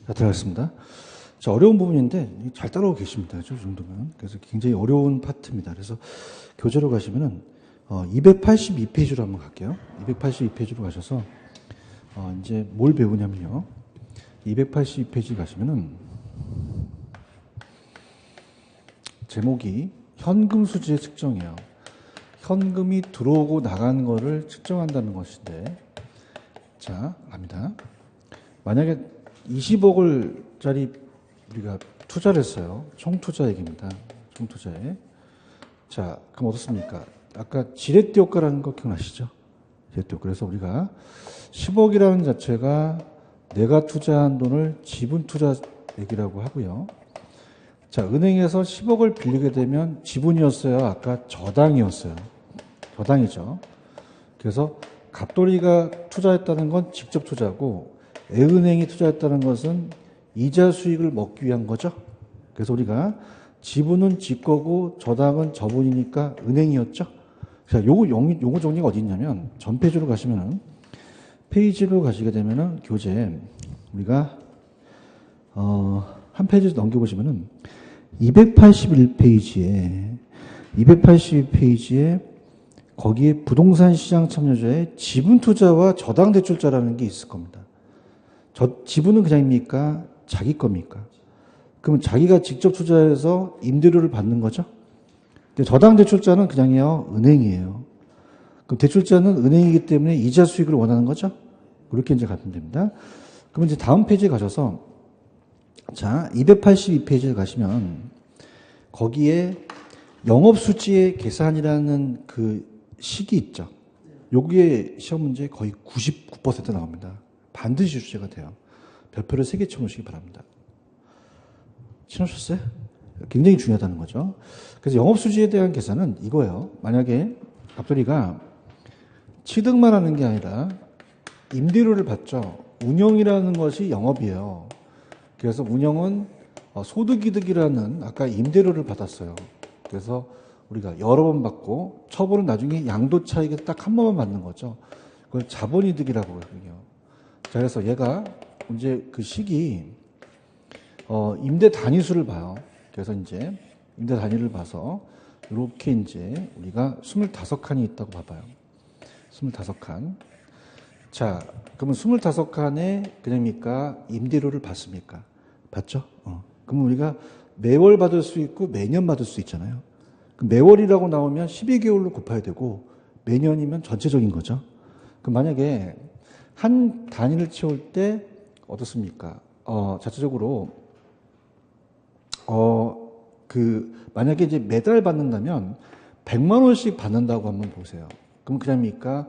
자, 들어가겠습니다. 자, 어려운 부분인데 잘 따라오고 계십니다. 이 정도면. 그래서 굉장히 어려운 파트입니다. 그래서 교재로 가시면은 282페이지로 한번 갈게요. 282페이지로 가셔서 이제 뭘 배우냐면요. 282페이지 가시면은 제목이 현금 수지의 측정이에요. 현금이 들어오고 나간 거를 측정한다는 것인데, 자, 갑니다. 만약에 20억을짜리 우리가 투자를 했어요. 총투자액입니다. 총투자액. 자, 그럼 어떻습니까? 아까 지렛대 효과라는 거 기억나시죠? 지렛대 효과. 그래서 우리가 10억이라는 자체가 내가 투자한 돈을 지분 투자액이라고 하고요. 자, 은행에서 10억을 빌리게 되면 지분이었어요? 아까 저당이었어요? 저당이죠. 그래서 갑돌이가 투자했다는 건 직접 투자고, A은행이 투자했다는 것은 이자 수익을 먹기 위한 거죠. 그래서 우리가 지분은 지 거고 저당은 저분이니까 은행이었죠. 자, 요거 정리가 어디 있냐면 전 페이지로 가시면은, 페이지로 가시게 되면은 교재 우리가 한 페이지 넘겨보시면은 281페이지에 거기에 부동산 시장 참여자의 지분 투자와 저당 대출자라는 게 있을 겁니다. 지분은 그냥입니까? 자기 겁니까? 그러면 자기가 직접 투자해서 임대료를 받는 거죠? 근데 저당 대출자는 그냥요, 은행이에요. 그럼 대출자는 은행이기 때문에 이자 수익을 원하는 거죠? 그렇게 이제 가면 됩니다. 그러면 이제 다음 페이지에 가셔서, 자, 282페이지에 가시면, 거기에 영업수지의 계산이라는 그 식이 있죠. 여기에 시험 문제 거의 99% 나옵니다. 반드시 출제가 돼요. 별표를 3개 쳐놓으시기 바랍니다. 쳐놓으셨어요? 굉장히 중요하다는 거죠. 그래서 영업수지에 대한 계산은 이거예요. 만약에 갑돌이가 취득만 하는 게 아니라 임대료를 받죠. 운영이라는 것이 영업이에요. 그래서 운영은 소득이득이라는 아까 임대료를 받았어요. 그래서 우리가 여러 번 받고 처분은 나중에 양도 차익에 딱 한 번만 받는 거죠. 그걸 자본이득이라고 하거든요. 자, 그래서 얘가 이제 그 식이 임대 단위수를 봐요. 그래서 이제 임대 단위를 봐서 이렇게 이제 우리가 25칸이 있다고 봐봐요. 25칸. 자, 그러면 25칸에 그냥입니까? 임대료를 받습니까? 받죠? 그럼 우리가 매월 받을 수 있고 매년 받을 수 있잖아요. 그럼 매월이라고 나오면 12개월로 곱해야 되고 매년이면 전체적인 거죠. 그럼 만약에 한 단위를 채울 때 어떻습니까? 자체적으로 만약에 이제 매달 받는다면 100만 원씩 받는다고 한번 보세요. 그럼 그냥입니까?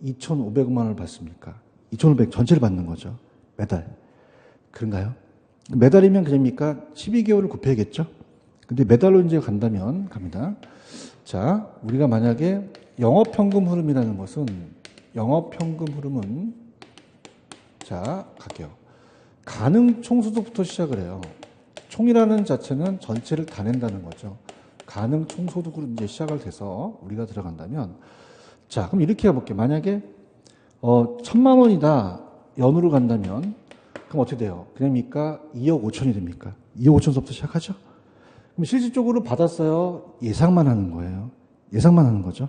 2,500만 원을 받습니까? 2,500 전체를 받는 거죠. 매달. 그런가요? 매달이면 그냥입니까? 12개월을 곱해야겠죠? 근데 매달로 이제 간다면, 갑니다. 자, 우리가 만약에 영업현금 흐름이라는 것은, 영업현금 흐름은, 자, 갈게요. 가능 총소득부터 시작을 해요. 총이라는 자체는 전체를 다 낸다는 거죠. 가능 총소득으로 이제 시작을 돼서 우리가 들어간다면, 자, 그럼 이렇게 해볼게요. 만약에 1,000만 원이다. 연으로 간다면 그럼 어떻게 돼요? 그냥입니까? 2억 5천이 됩니까? 2억 5천서부터 시작하죠? 그럼 실질적으로 받았어요? 예상만 하는 거예요. 예상만 하는 거죠.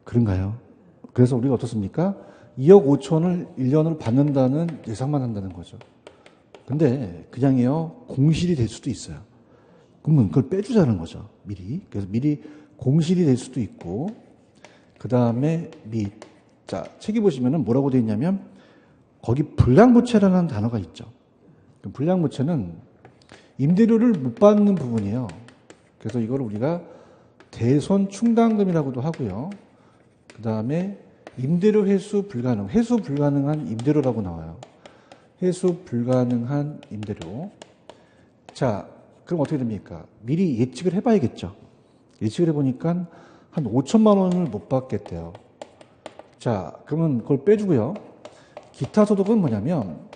그런가요? 그래서 우리가 어떻습니까? 2억 5천을 1년을 받는다는 예상만 한다는 거죠. 근데 그냥요, 공실이 될 수도 있어요. 그러면 그걸 빼주자는 거죠. 미리. 그래서 미리 공실이 될 수도 있고, 그 다음에 자, 책이 보시면은 뭐라고 되어 있냐면, 거기 불량부채라는 단어가 있죠. 불량부채는 임대료를 못 받는 부분이에요. 그래서 이걸 우리가 대손 충당금이라고도 하고요. 그 다음에 임대료 회수 불가능한 임대료라고 나와요. 회수 불가능한 임대료. 자, 그럼 어떻게 됩니까? 미리 예측을 해봐야겠죠. 예측을 해보니까 한 5천만 원을 못 받겠대요. 자, 그러면 그걸 빼주고요. 기타 소득은 뭐냐면,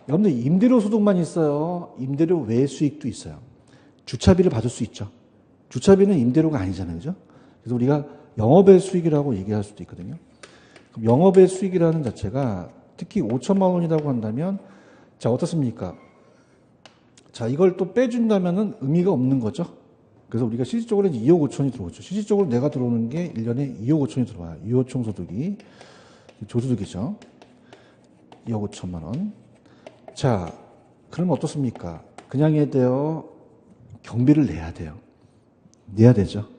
여러분들 임대료 소득만 있어요? 임대료 외 수익도 있어요. 주차비를 받을 수 있죠. 주차비는 임대료가 아니잖아요. 그죠? 그래서 우리가 영업의 수익이라고 얘기할 수도 있거든요. 그럼 영업의 수익이라는 자체가 특히 5천만 원이라고 한다면 자, 어떻습니까? 자, 이걸 또 빼준다면은 의미가 없는 거죠. 그래서 우리가 실질적으로 2억 5천이 들어오죠. 실질적으로 내가 들어오는 게 1년에 2억 5천이 들어와요. 유효총 소득이. 조소득이죠. 2억 5천만 원. 자, 그럼 어떻습니까? 그냥 해야 돼요? 경비를 내야 돼요. 내야 되죠.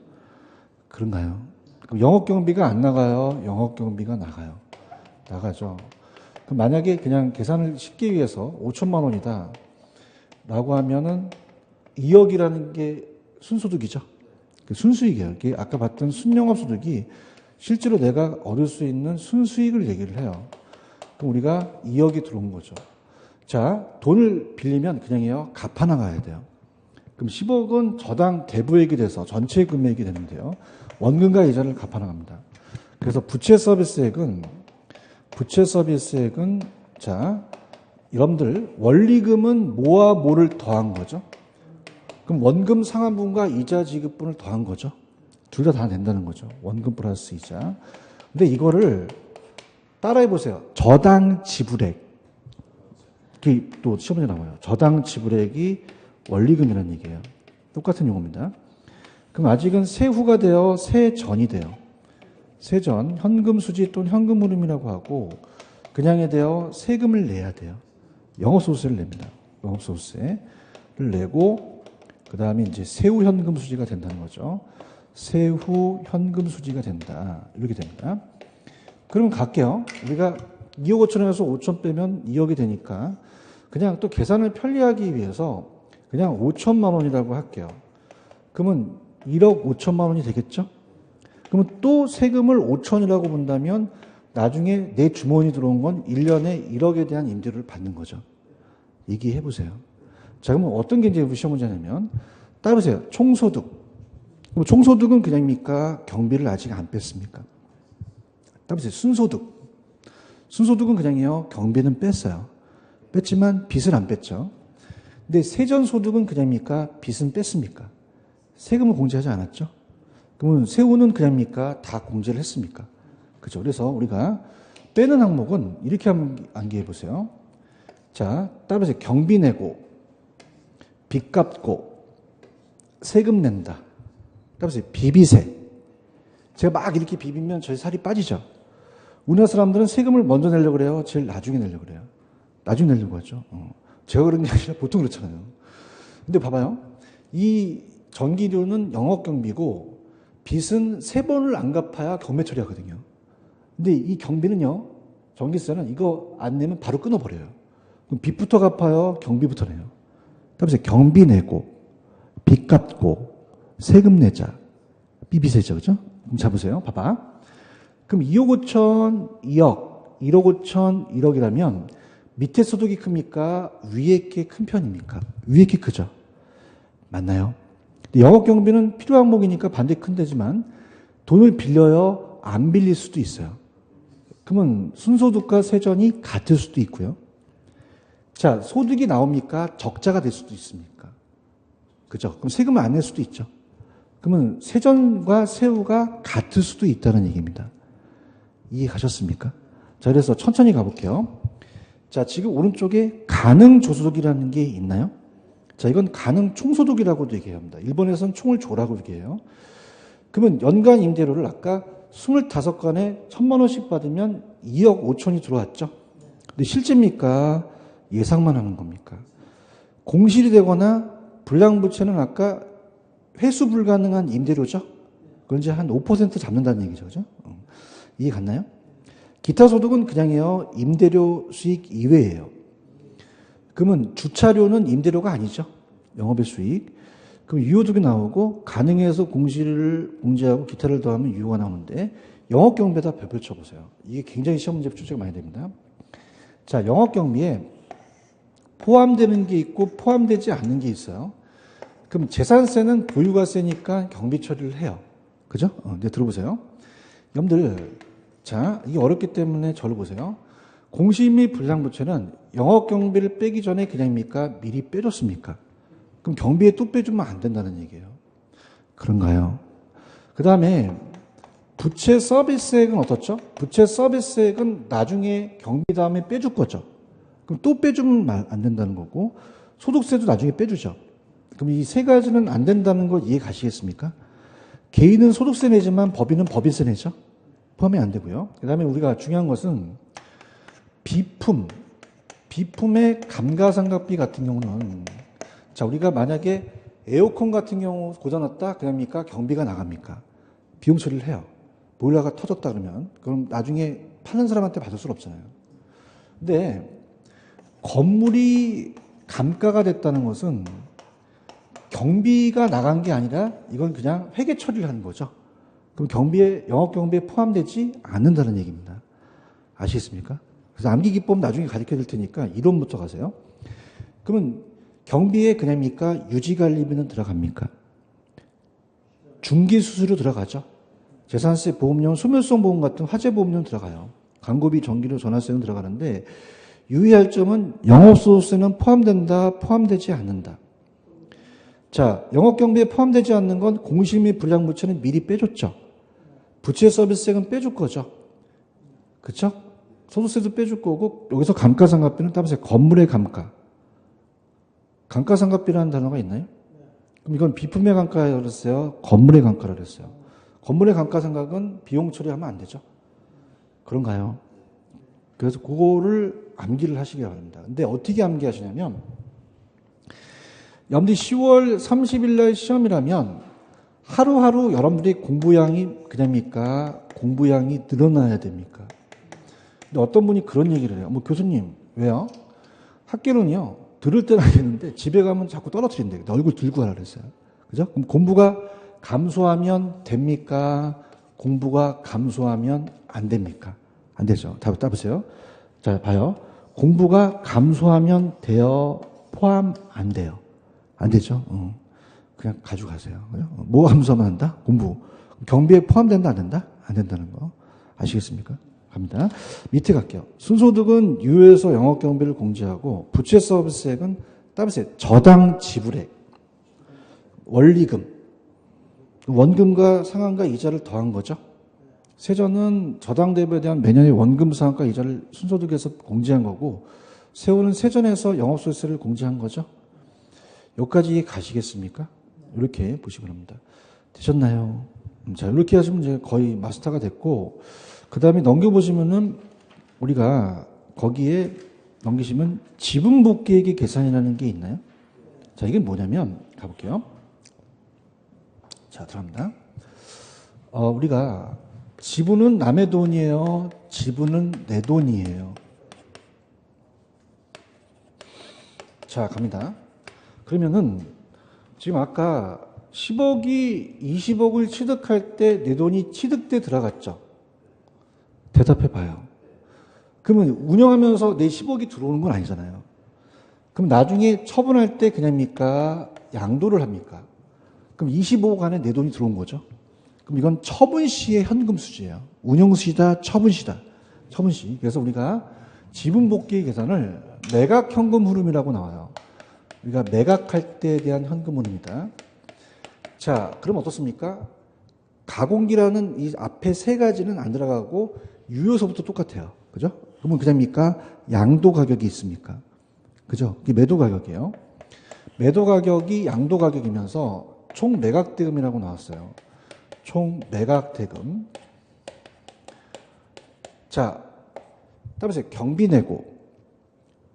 그런가요? 그럼 영업경비가 안 나가요? 영업경비가 나가요. 나가죠. 그럼 만약에 그냥 계산을 쉽게 위해서 5천만 원이다 라고 하면은 2억이라는 게 순소득이죠. 순수익이에요. 이게 아까 봤던 순영업소득이 실제로 내가 얻을 수 있는 순수익을 얘기를 해요. 그럼 우리가 2억이 들어온 거죠. 자, 돈을 빌리면 그냥 해요. 갚아 나가야 돼요. 그럼 10억은 저당 대부액이 돼서 전체 금액이 되는데요. 원금과 이자를 갚아 나갑니다. 그래서 부채 서비스액은 자, 여러분들 원리금은 뭐와 뭐를 더한 거죠? 그럼 원금 상환분과 이자 지급분을 더한 거죠. 둘 다 된다는 거죠. 원금 플러스 이자. 근데 이거를 따라해 보세요. 저당 지불액. 이게 또 시험에 나와요. 저당 지불액이 원리금이라는 얘기예요. 똑같은 용어입니다. 그럼 아직은 세후가 돼요? 세전이 돼요? 세전, 현금 수지 또는 현금 흐름이라고 하고 그냥에 대여 세금을 내야 돼요. 영업소득세를 냅니다. 영업소득세를 내고 그 다음에 이제 세후 현금 수지가 된다는 거죠. 세후 현금 수지가 된다. 이렇게 됩니다. 그러면 갈게요. 우리가 2억 5천에서 5천 빼면 2억이 되니까 그냥 또 계산을 편리하기 위해서 그냥 5천만 원이라고 할게요. 그러면 1억 5천만 원이 되겠죠? 그러면 또 세금을 5천이라고 본다면 나중에 내 주머니 들어온 건 1년에 1억에 대한 임대료를 받는 거죠. 얘기해 보세요. 자, 그러면 어떤 게 이제 시험 문제냐면 따라보세요. 총소득. 그럼 총소득은 그냥입니까? 경비를 아직 안 뺐습니까? 따라보세요. 순소득. 순소득은 그냥이요. 경비는 뺐어요. 뺐지만 빚을 안 뺐죠. 근데 세전소득은 그냥입니까? 빚은 뺐습니까? 세금을 공제하지 않았죠. 그러면 세후는 그냥입니까? 다 공제를 했습니까? 그죠. 그래서 우리가 빼는 항목은 이렇게 한번 암기해 보세요. 자, 따라서 경비 내고, 빚 갚고, 세금 낸다. 따라서 비비세. 제가 막 이렇게 비비면 저희 살이 빠지죠. 우리나라 사람들은 세금을 먼저 내려고 그래요? 제일 나중에 내려고 그래요? 나중에 내려고 하죠. 제가 그런 게 아니라 보통 그렇잖아요. 근데 봐봐요. 이 전기료는 영업경비고, 빚은 3번을 안 갚아야 경매 처리하거든요. 근데 이 경비는요, 전기세는 이거 안 내면 바로 끊어버려요. 그럼 빚부터 갚아요, 경비부터 내요. 그래서 경비 내고, 빚 갚고, 세금 내자. 비비세죠, 그죠? 그럼 잡으세요. 봐봐. 그럼 2억 5천, 2억, 1억 5천, 1억이라면 밑에 소득이 큽니까? 위에 게 큰 편입니까? 위에 게 크죠? 맞나요? 영업경비는 필요 항목이니까 반대 큰 데지만 돈을 빌려요? 안 빌릴 수도 있어요. 그러면 순소득과 세전이 같을 수도 있고요. 자, 소득이 나옵니까? 적자가 될 수도 있습니까? 그죠? 그럼 세금을 안 낼 수도 있죠. 그러면 세전과 세후가 같을 수도 있다는 얘기입니다. 이해 가셨습니까? 자, 그래서 천천히 가볼게요. 자, 지금 오른쪽에 가능조소득이라는 게 있나요? 자, 이건 가능 총소득이라고도 얘기합니다. 일본에서는 총을 조라고 얘기해요. 그러면 연간 임대료를 아까 25건에 1,000만 원씩 받으면 2억 5천이 들어왔죠. 근데 실제입니까? 예상만 하는 겁니까? 공실이 되거나 불량부채는 아까 회수 불가능한 임대료죠. 그건 이제 한 5% 잡는다는 얘기죠. 그죠? 이해 갔나요? 기타 소득은 그냥이요. 임대료 수익 이외예요. 그러면 주차료는 임대료가 아니죠. 영업의 수익. 그럼 유효득이 나오고 가능해서 공시를 공제하고 기타를 더하면 유효가 나오는데 영업경비에다 별표 쳐보세요. 이게 굉장히 시험 문제 출제가 많이 됩니다. 자, 영업경비에 포함되는 게 있고 포함되지 않는 게 있어요. 그럼 재산세는 보유가세니까 경비 처리를 해요. 그죠? 이제 들어보세요. 여러분들, 자, 이게 어렵기 때문에 저를 보세요. 공시 및 불량부채는 영업경비를 빼기 전에 그냥입니까? 미리 빼줬습니까? 그럼 경비에 또 빼주면 안 된다는 얘기예요. 그런가요? 그 다음에 부채 서비스액은 어떻죠? 부채 서비스액은 나중에 경비 다음에 빼줄 거죠. 그럼 또 빼주면 안 된다는 거고, 소득세도 나중에 빼주죠. 그럼 이 세 가지는 안 된다는 거 이해 가시겠습니까? 개인은 소득세 내지만 법인은 법인세 내죠. 포함이 안 되고요. 그 다음에 우리가 중요한 것은 비품의 감가상각비 같은 경우는, 자, 우리가 만약에 에어컨 같은 경우 고장났다, 그럽니까? 경비가 나갑니까? 비용 처리를 해요. 보일러가 터졌다 그러면, 그럼 나중에 파는 사람한테 받을 수는 없잖아요. 근데 건물이 감가가 됐다는 것은 경비가 나간 게 아니라 이건 그냥 회계 처리를 하는 거죠. 그럼 영업경비에 포함되지 않는다는 얘기입니다. 아시겠습니까? 그래서 암기기법 나중에 가르쳐 드릴 테니까 이론부터 가세요. 그러면 경비에 그냥입니까? 유지관리비는 들어갑니까? 중기수수료 들어가죠. 재산세, 보험료, 소멸성 보험 같은 화재보험료는 들어가요. 광고비, 전기료, 전화세는 들어가는데 유의할 점은 영업소득세는 포함된다, 포함되지 않는다. 자, 영업경비에 포함되지 않는 건 공실 및 불량부채는 미리 빼줬죠. 부채 서비스세는 빼줄 거죠. 그렇죠? 소득세도 빼줄 거고, 여기서 감가상각비는 따라서 건물의 감가. 감가상각비라는 단어가 있나요? 그럼 이건 비품의 감가라고 그랬어요? 건물의 감가라고 그랬어요? 건물의 감가상각은 비용 처리하면 안 되죠. 그런가요? 그래서 그거를 암기를 하시기 바랍니다. 근데 어떻게 암기하시냐면, 여러분들이 10월 30일 날 시험이라면 하루하루 여러분들이 공부량이 그냥입니까? 공부량이 늘어나야 됩니까? 근데 어떤 분이 그런 얘기를 해요. 뭐 교수님, 왜요? 학교는요, 들을 때는 알겠는데 집에 가면 자꾸 떨어뜨린대. 너 얼굴 들고 가라 그랬어요. 그죠? 그럼 공부가 감소하면 됩니까? 공부가 감소하면 안 됩니까? 안 되죠. 답 따보세요. 자, 봐요. 공부가 감소하면 돼요? 포함 안 돼요? 안 되죠. 그냥 가져가세요. 뭐 감소하면 한다? 공부. 경비에 포함된다, 안 된다? 안 된다는 거. 아시겠습니까? 갑니다. 밑에 갈게요. 순소득은 유효해서 영업경비를 공제하고, 부채 서비스액은 따보세요. 저당 지불액, 원리금, 원금과 상환과 이자를 더한 거죠. 세전은 저당 대부에 대한 매년의 원금 상환과 이자를 순소득에서 공제한 거고, 세후는 세전에서 영업소득세를 공제한 거죠. 여기까지 가시겠습니까? 이렇게 보시기 바랍니다. 되셨나요? 자, 이렇게 하시면 이제 거의 마스터가 됐고, 그 다음에 넘겨보시면은 우리가 거기에 넘기시면 지분복귀액의 계산이라는 게 있나요? 자, 이게 뭐냐면, 가볼게요. 자, 들어갑니다. 우리가 지분은 남의 돈이에요? 지분은 내 돈이에요? 자, 갑니다. 그러면은 지금 아까 10억이 20억을 취득할 때 내 돈이 취득돼 들어갔죠? 대답해 봐요. 그러면 운영하면서 내 10억이 들어오는 건 아니잖아요. 그럼 나중에 처분할 때 그냥입니까? 양도를 합니까? 그럼 25억 안에 내 돈이 들어온 거죠. 그럼 이건 처분 시의 현금 수지예요. 운영 시다, 처분 시다. 처분 시. 그래서 우리가 지분 복귀 계산을 매각 현금 흐름이라고 나와요. 우리가 매각할 때에 대한 현금 흐름이다. 자, 그럼 어떻습니까? 가공기라는 이 앞에 세 가지는 안 들어가고 유효서부터 똑같아요. 그죠? 그러면 그냥입니까? 양도 가격이 있습니까? 그죠? 이게 매도 가격이에요. 매도 가격이 양도 가격이면서 총 매각 대금이라고 나왔어요. 총 매각 대금. 자, 따라서 경비 내고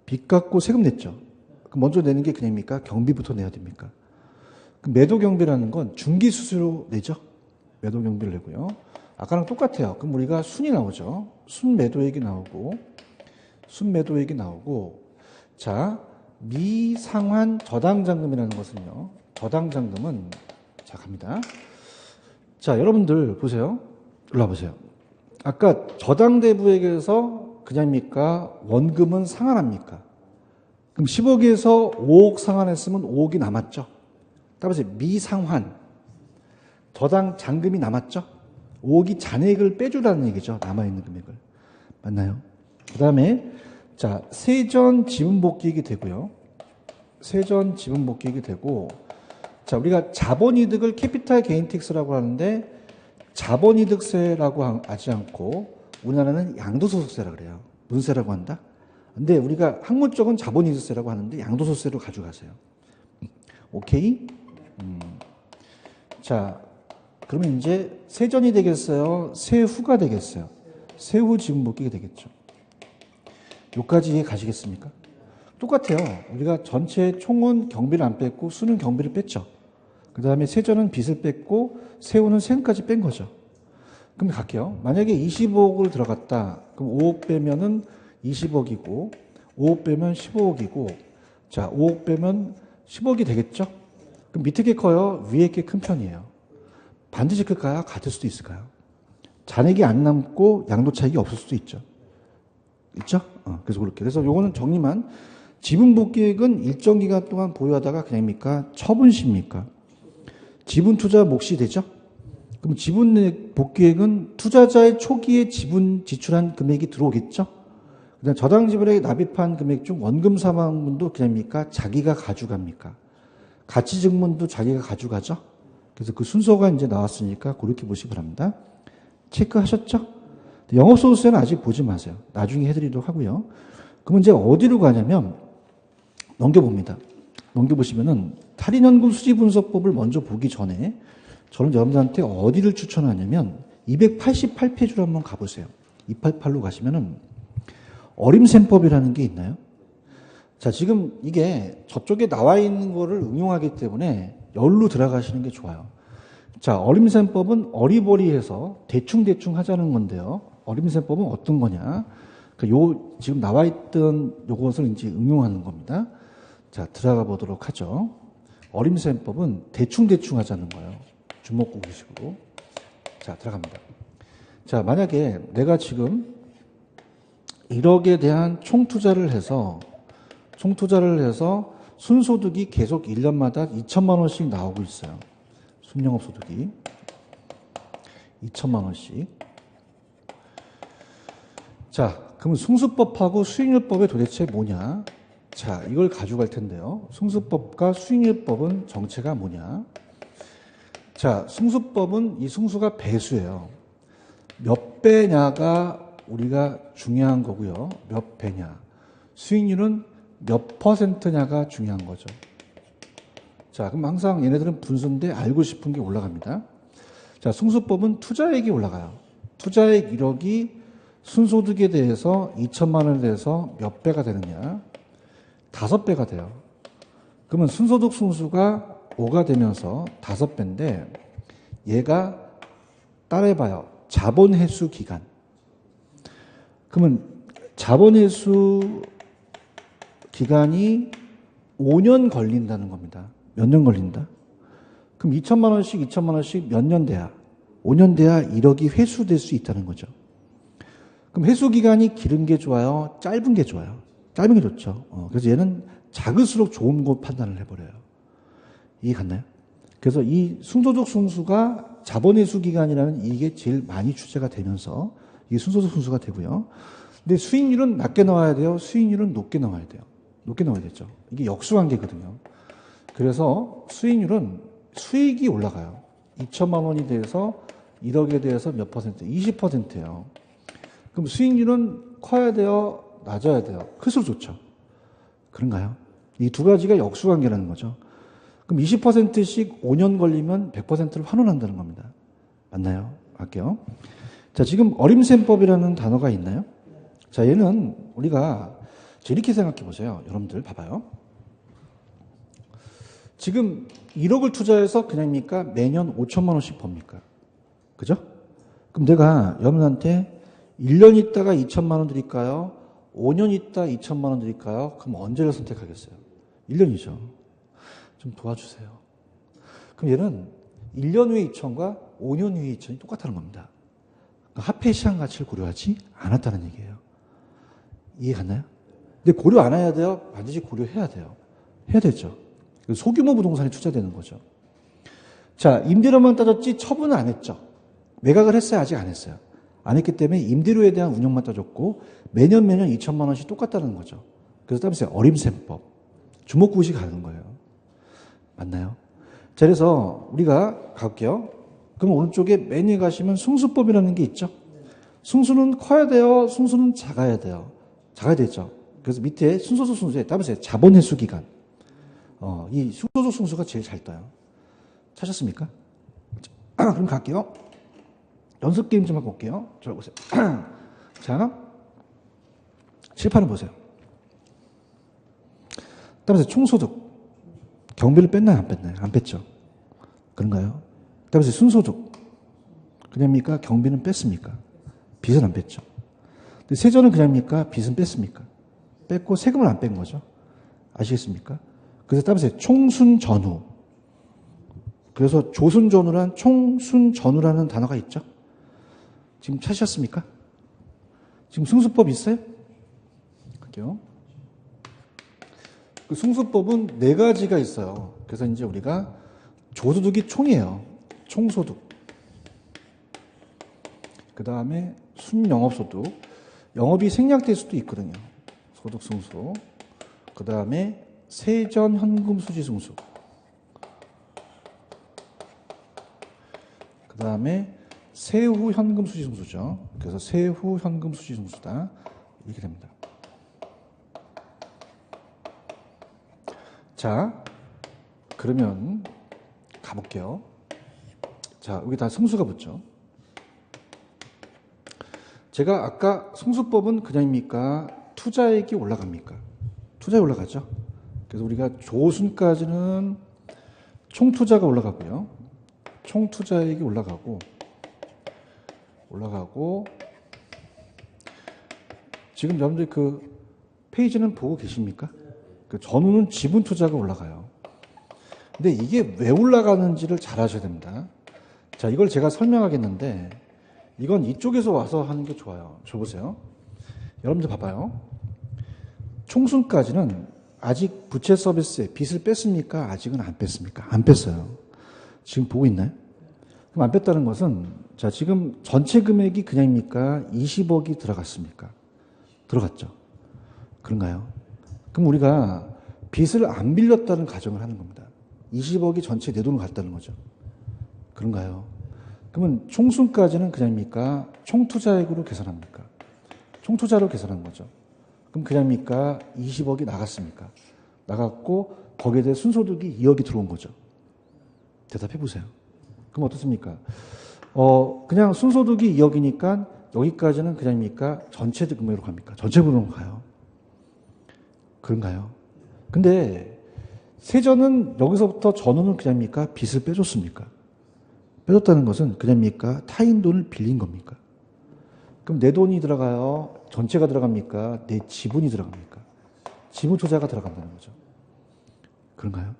빚 갚고 세금 냈죠. 그럼 먼저 내는 게 그냥입니까? 경비부터 내야 됩니까? 그럼 매도 경비라는 건 중기 수수료 내죠. 매도 경비를 내고요. 아까랑 똑같아요. 그럼 우리가 순이 나오죠. 순매도액이 나오고, 순매도액이 나오고, 자, 미상환 저당장금이라는 것은요. 저당장금은, 자, 갑니다. 자, 여러분들 보세요. 일로 와보세요. 아까 저당대부액에서 그냥입니까? 원금은 상환합니까? 그럼 10억에서 5억 상환했으면 5억이 남았죠. 따라서 미상환, 저당 잔금이 남았죠. 5억이 잔액을 빼주라는 얘기죠. 남아있는 금액을. 맞나요? 그 다음에 자, 세전 지분복귀액이 되고요. 세전 지분복귀액이 되고, 자, 우리가 자본이득을 캐피탈 게인 텍스라고 하는데 자본이득세라고 하지 않고 우리나라는 양도소득세라고 그래요. 무슨 세라고 한다? 근데 우리가 학문적은 자본이득세라고 하는데 양도소득세로 가져가세요. 오케이? 자, 그러면 이제 세전이 되겠어요? 세후가 되겠어요? 세후 지분 복귀가 되겠죠. 여기까지 이해 가시겠습니까? 똑같아요. 우리가 전체 총은 경비를 안 뺐고 수는 경비를 뺐죠. 그 다음에 세전은 빚을 뺐고 세후는 세금까지 뺀 거죠. 그럼 갈게요. 만약에 25억을 들어갔다. 그럼 5억 빼면은 20억이고 5억 빼면 15억이고 자 5억 빼면 10억이 되겠죠? 그럼 밑에 게 커요? 위에 게 큰 편이에요. 반드시 클까요? 같을 수도 있을까요? 잔액이 안 남고 양도 차익이 없을 수도 있죠. 있죠? 그래서 그렇게. 그래서 요거는 정리만. 지분 복귀액은 일정 기간 동안 보유하다가 그냥입니까? 처분시입니까? 지분 투자 몫이 되죠? 그럼 지분 복귀액은 투자자의 초기에 지분 지출한 금액이 들어오겠죠? 그다음 저당 지분에 납입한 금액 중 원금 사망분도 그냥입니까? 자기가 가져갑니까? 가치 증문도 자기가 가져가죠? 그래서 그 순서가 이제 나왔으니까 그렇게 보시기 바랍니다. 체크하셨죠? 영업소득세는 아직 보지 마세요. 나중에 해드리도록 하고요. 그러면 이제 어디로 가냐면 넘겨봅니다. 넘겨보시면은 탈인연금 수지분석법을 먼저 보기 전에 저는 여러분들한테 어디를 추천하냐면 288페이지로 한번 가보세요. 288로 가시면은 어림셈법이라는 게 있나요? 자, 지금 이게 저쪽에 나와 있는 거를 응용하기 때문에 열로 들어가시는 게 좋아요. 자, 어림셈법은 어리버리해서 대충대충 하자는 건데요. 어림셈법은 어떤 거냐? 요, 지금 나와 있던 요것을 이제 응용하는 겁니다. 자, 들어가 보도록 하죠. 어림셈법은 대충대충 하자는 거예요. 주먹구구식으로. 자, 들어갑니다. 자, 만약에 내가 지금 1억에 대한 총투자를 해서 순소득이 계속 1년마다 2천만 원씩 나오고 있어요. 순영업소득이 2천만 원씩. 자, 그럼 승수법하고 수익률법이 도대체 뭐냐? 자, 이걸 가져갈 텐데요. 승수법과 수익률법은 정체가 뭐냐? 자, 승수법은 이 승수가 배수예요. 몇 배냐가 우리가 중요한 거고요. 몇 배냐. 수익률은 몇 퍼센트냐가 중요한 거죠. 자, 그럼 항상 얘네들은 분수인데 알고 싶은 게 올라갑니다. 자, 승수법은 투자액이 올라가요. 투자액 1억이 순소득에 대해서 2천만 원에 대해서 몇 배가 되느냐? 5배가 돼요. 그러면 순소득 승수가 5가 되면서 5배인데 얘가 따라해봐요. 자본회수 기간. 그러면 자본회수 기간이 5년 걸린다는 겁니다. 몇 년 걸린다? 그럼 2천만 원씩 몇 년 돼야? 5년 돼야 1억이 회수될 수 있다는 거죠. 그럼 회수 기간이 길은 게 좋아요? 짧은 게 좋아요? 짧은 게 좋죠. 그래서 얘는 작을수록 좋은 거 판단을 해버려요. 이해 갔나요? 그래서 이 순소득 순수가 자본회수 기간이라는 이게 제일 많이 출제가 되면서 이게 순소득 순수가 되고요. 근데 수익률은 낮게 나와야 돼요? 수익률은 높게 나와야 돼요? 높게 나와야 되죠. 이게 역수관계거든요. 그래서 수익률은 수익이 올라가요. 2천만 원이 돼서 1억에 대해서 몇 퍼센트? 20%예요. 그럼 수익률은 커야 돼요? 낮아야 돼요? 클수록 좋죠. 그런가요? 이 두 가지가 역수관계라는 거죠. 그럼 20%씩 5년 걸리면 100%를 환원한다는 겁니다. 맞나요? 할게요. 자, 지금 어림셈법이라는 단어가 있나요? 자, 얘는 우리가 이렇게 생각해 보세요. 여러분들 봐봐요. 지금 1억을 투자해서 그냥입니까? 매년 5천만 원씩 법니까? 그죠? 그럼 내가 여러분한테 1년 있다가 2천만 원 드릴까요? 5년 있다 2천만 원 드릴까요? 그럼 언제를 선택하겠어요? 1년이죠. 좀 도와주세요. 그럼 얘는 1년 후에 2천과 5년 후에 2천이 똑같다는 겁니다. 그러니까 화폐 시장 가치를 고려하지 않았다는 얘기예요. 이해 갔나요? 근데 고려 안 해야 돼요? 반드시 고려해야 돼요. 해야 되죠. 소규모 부동산에 투자되는 거죠. 자, 임대료만 따졌지 처분은 안 했죠. 매각을 했어요? 아직 안 했어요. 안 했기 때문에 임대료에 대한 운영만 따졌고 매년 2천만 원씩 똑같다는 거죠. 그래서 따라서 어림셈법. 주먹구구식 가는 거예요. 맞나요? 자, 그래서 우리가 갈게요. 그럼 오른쪽에 맨 위에 가시면 승수법이라는 게 있죠. 승수는 커야 돼요? 승수는 작아야 돼요? 작아야 되죠. 그래서 밑에 순소득 순수에 따라서 자본회수 기간. 이 순소득 순수가 제일 잘 떠요. 찾았습니까? 그럼 갈게요. 연습 게임 좀 하고 올게요. 저 보세요. 자, 칠판을 보세요. 따라서 총소득. 경비를 뺐나요? 안 뺐나요? 안 뺐죠. 그런가요? 따라서 순소득. 그냥입니까? 경비는 뺐습니까? 빚은 안 뺐죠. 근데 세전은 그냥입니까? 빚은 뺐습니까? 뺐고 세금을 안 뺀 거죠. 아시겠습니까? 그래서 따라서 총순전후. 그래서 조순전후란 총순전후라는 단어가 있죠. 지금 찾으셨습니까? 지금 승수법 있어요? 할게요. 그 승수법은 4가지가 있어요. 그래서 이제 우리가 조소득이 총이에요. 총소득. 그 다음에 순영업소득. 영업이 생략될 수도 있거든요. 소득 승수. 그 다음에 세전 현금 수지 승수. 그 다음에 세후 현금 수지 승수죠. 그래서 세후 현금 수지 승수다. 이렇게 됩니다. 자, 그러면 가볼게요. 자, 여기 다 승수가 붙죠. 제가 아까 승수법은 그냥입니까? 투자액이 올라갑니까? 투자액이 올라가죠. 그래서 우리가 조순까지는 총투자가 올라가고요. 총투자액이 올라가고 지금 여러분들 그 페이지는 보고 계십니까? 그 전후는 지분 투자가 올라가요. 근데 이게 왜 올라가는지를 잘 아셔야 됩니다. 자, 이걸 제가 설명하겠는데 이건 이쪽에서 와서 하는 게 좋아요. 저 보세요. 여러분들 봐봐요. 총순까지는 아직 부채 서비스에 빚을 뺐습니까? 아직은 안 뺐습니까? 안 뺐어요. 지금 보고 있나요? 그럼 안 뺐다는 것은 자, 지금 전체 금액이 그냥입니까? 20억이 들어갔습니까? 들어갔죠. 그런가요? 그럼 우리가 빚을 안 빌렸다는 가정을 하는 겁니다. 20억이 전체 내 돈으로 갔다는 거죠. 그런가요? 그러면 총순까지는 그냥입니까? 총투자액으로 계산합니까? 총투자로 계산한 거죠. 그럼 그냥입니까? 20억이 나갔습니까? 나갔고 거기에 대해 순소득이 2억이 들어온 거죠. 대답해 보세요. 그럼 어떻습니까? 그냥 순소득이 2억이니까 여기까지는 그냥입니까? 전체 금액으로 갑니까? 전체 금액으로 가요. 그런가요? 근데 세전은 여기서부터 전후는 그냥입니까? 빚을 빼줬습니까? 빼줬다는 것은 그냥입니까? 타인 돈을 빌린 겁니까? 그럼 내 돈이 들어가요? 전체가 들어갑니까? 내 지분이 들어갑니까? 지분 투자가 들어간다는 거죠. 그런가요?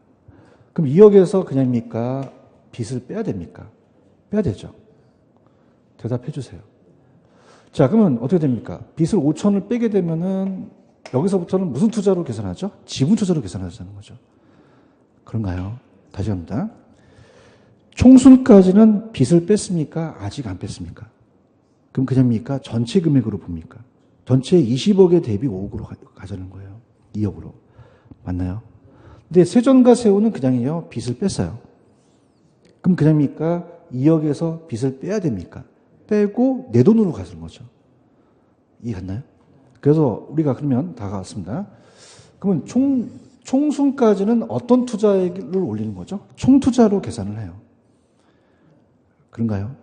그럼 2억에서 그냥입니까? 빚을 빼야 됩니까? 빼야 되죠. 대답해 주세요. 자, 그러면 어떻게 됩니까? 빚을 5천을 빼게 되면은 여기서부터는 무슨 투자로 계산하죠? 지분 투자로 계산하자는 거죠. 그런가요? 다시 합니다. 총순까지는 빚을 뺐습니까? 아직 안 뺐습니까? 그럼 그냥입니까? 전체 금액으로 봅니까? 전체 20억에 대비 5억으로 가자는 거예요. 2억으로. 맞나요? 근데 세전과 세후는 그냥이요. 빚을 뺐어요. 그럼 그냥입니까? 2억에서 빚을 빼야 됩니까? 빼고 내 돈으로 가는 거죠. 이해 갔나요? 그래서 우리가 그러면 다 갔습니다. 그러면 총순까지는 어떤 투자액을 올리는 거죠? 총투자로 계산을 해요. 그런가요?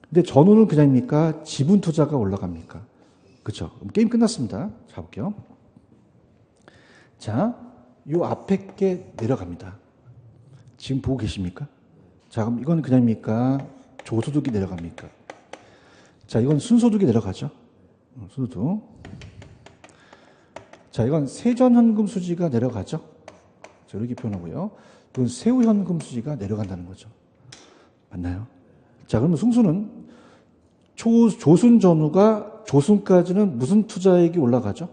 근데 전후는 그냥입니까? 지분 투자가 올라갑니까? 그렇죠? 그럼 게임 끝났습니다. 자, 볼게요. 자, 요 앞에 게 내려갑니다. 지금 보고 계십니까? 자, 그럼 이건 그냥입니까? 조소득이 내려갑니까? 자, 이건 순소득이 내려가죠. 순소득. 자, 이건 세전현금 수지가 내려가죠. 자, 이렇게 표현하고요. 이건 세후현금 수지가 내려간다는 거죠. 맞나요? 자, 그러면 승수는 조순 전후가 조순까지는 무슨 투자액이 올라가죠?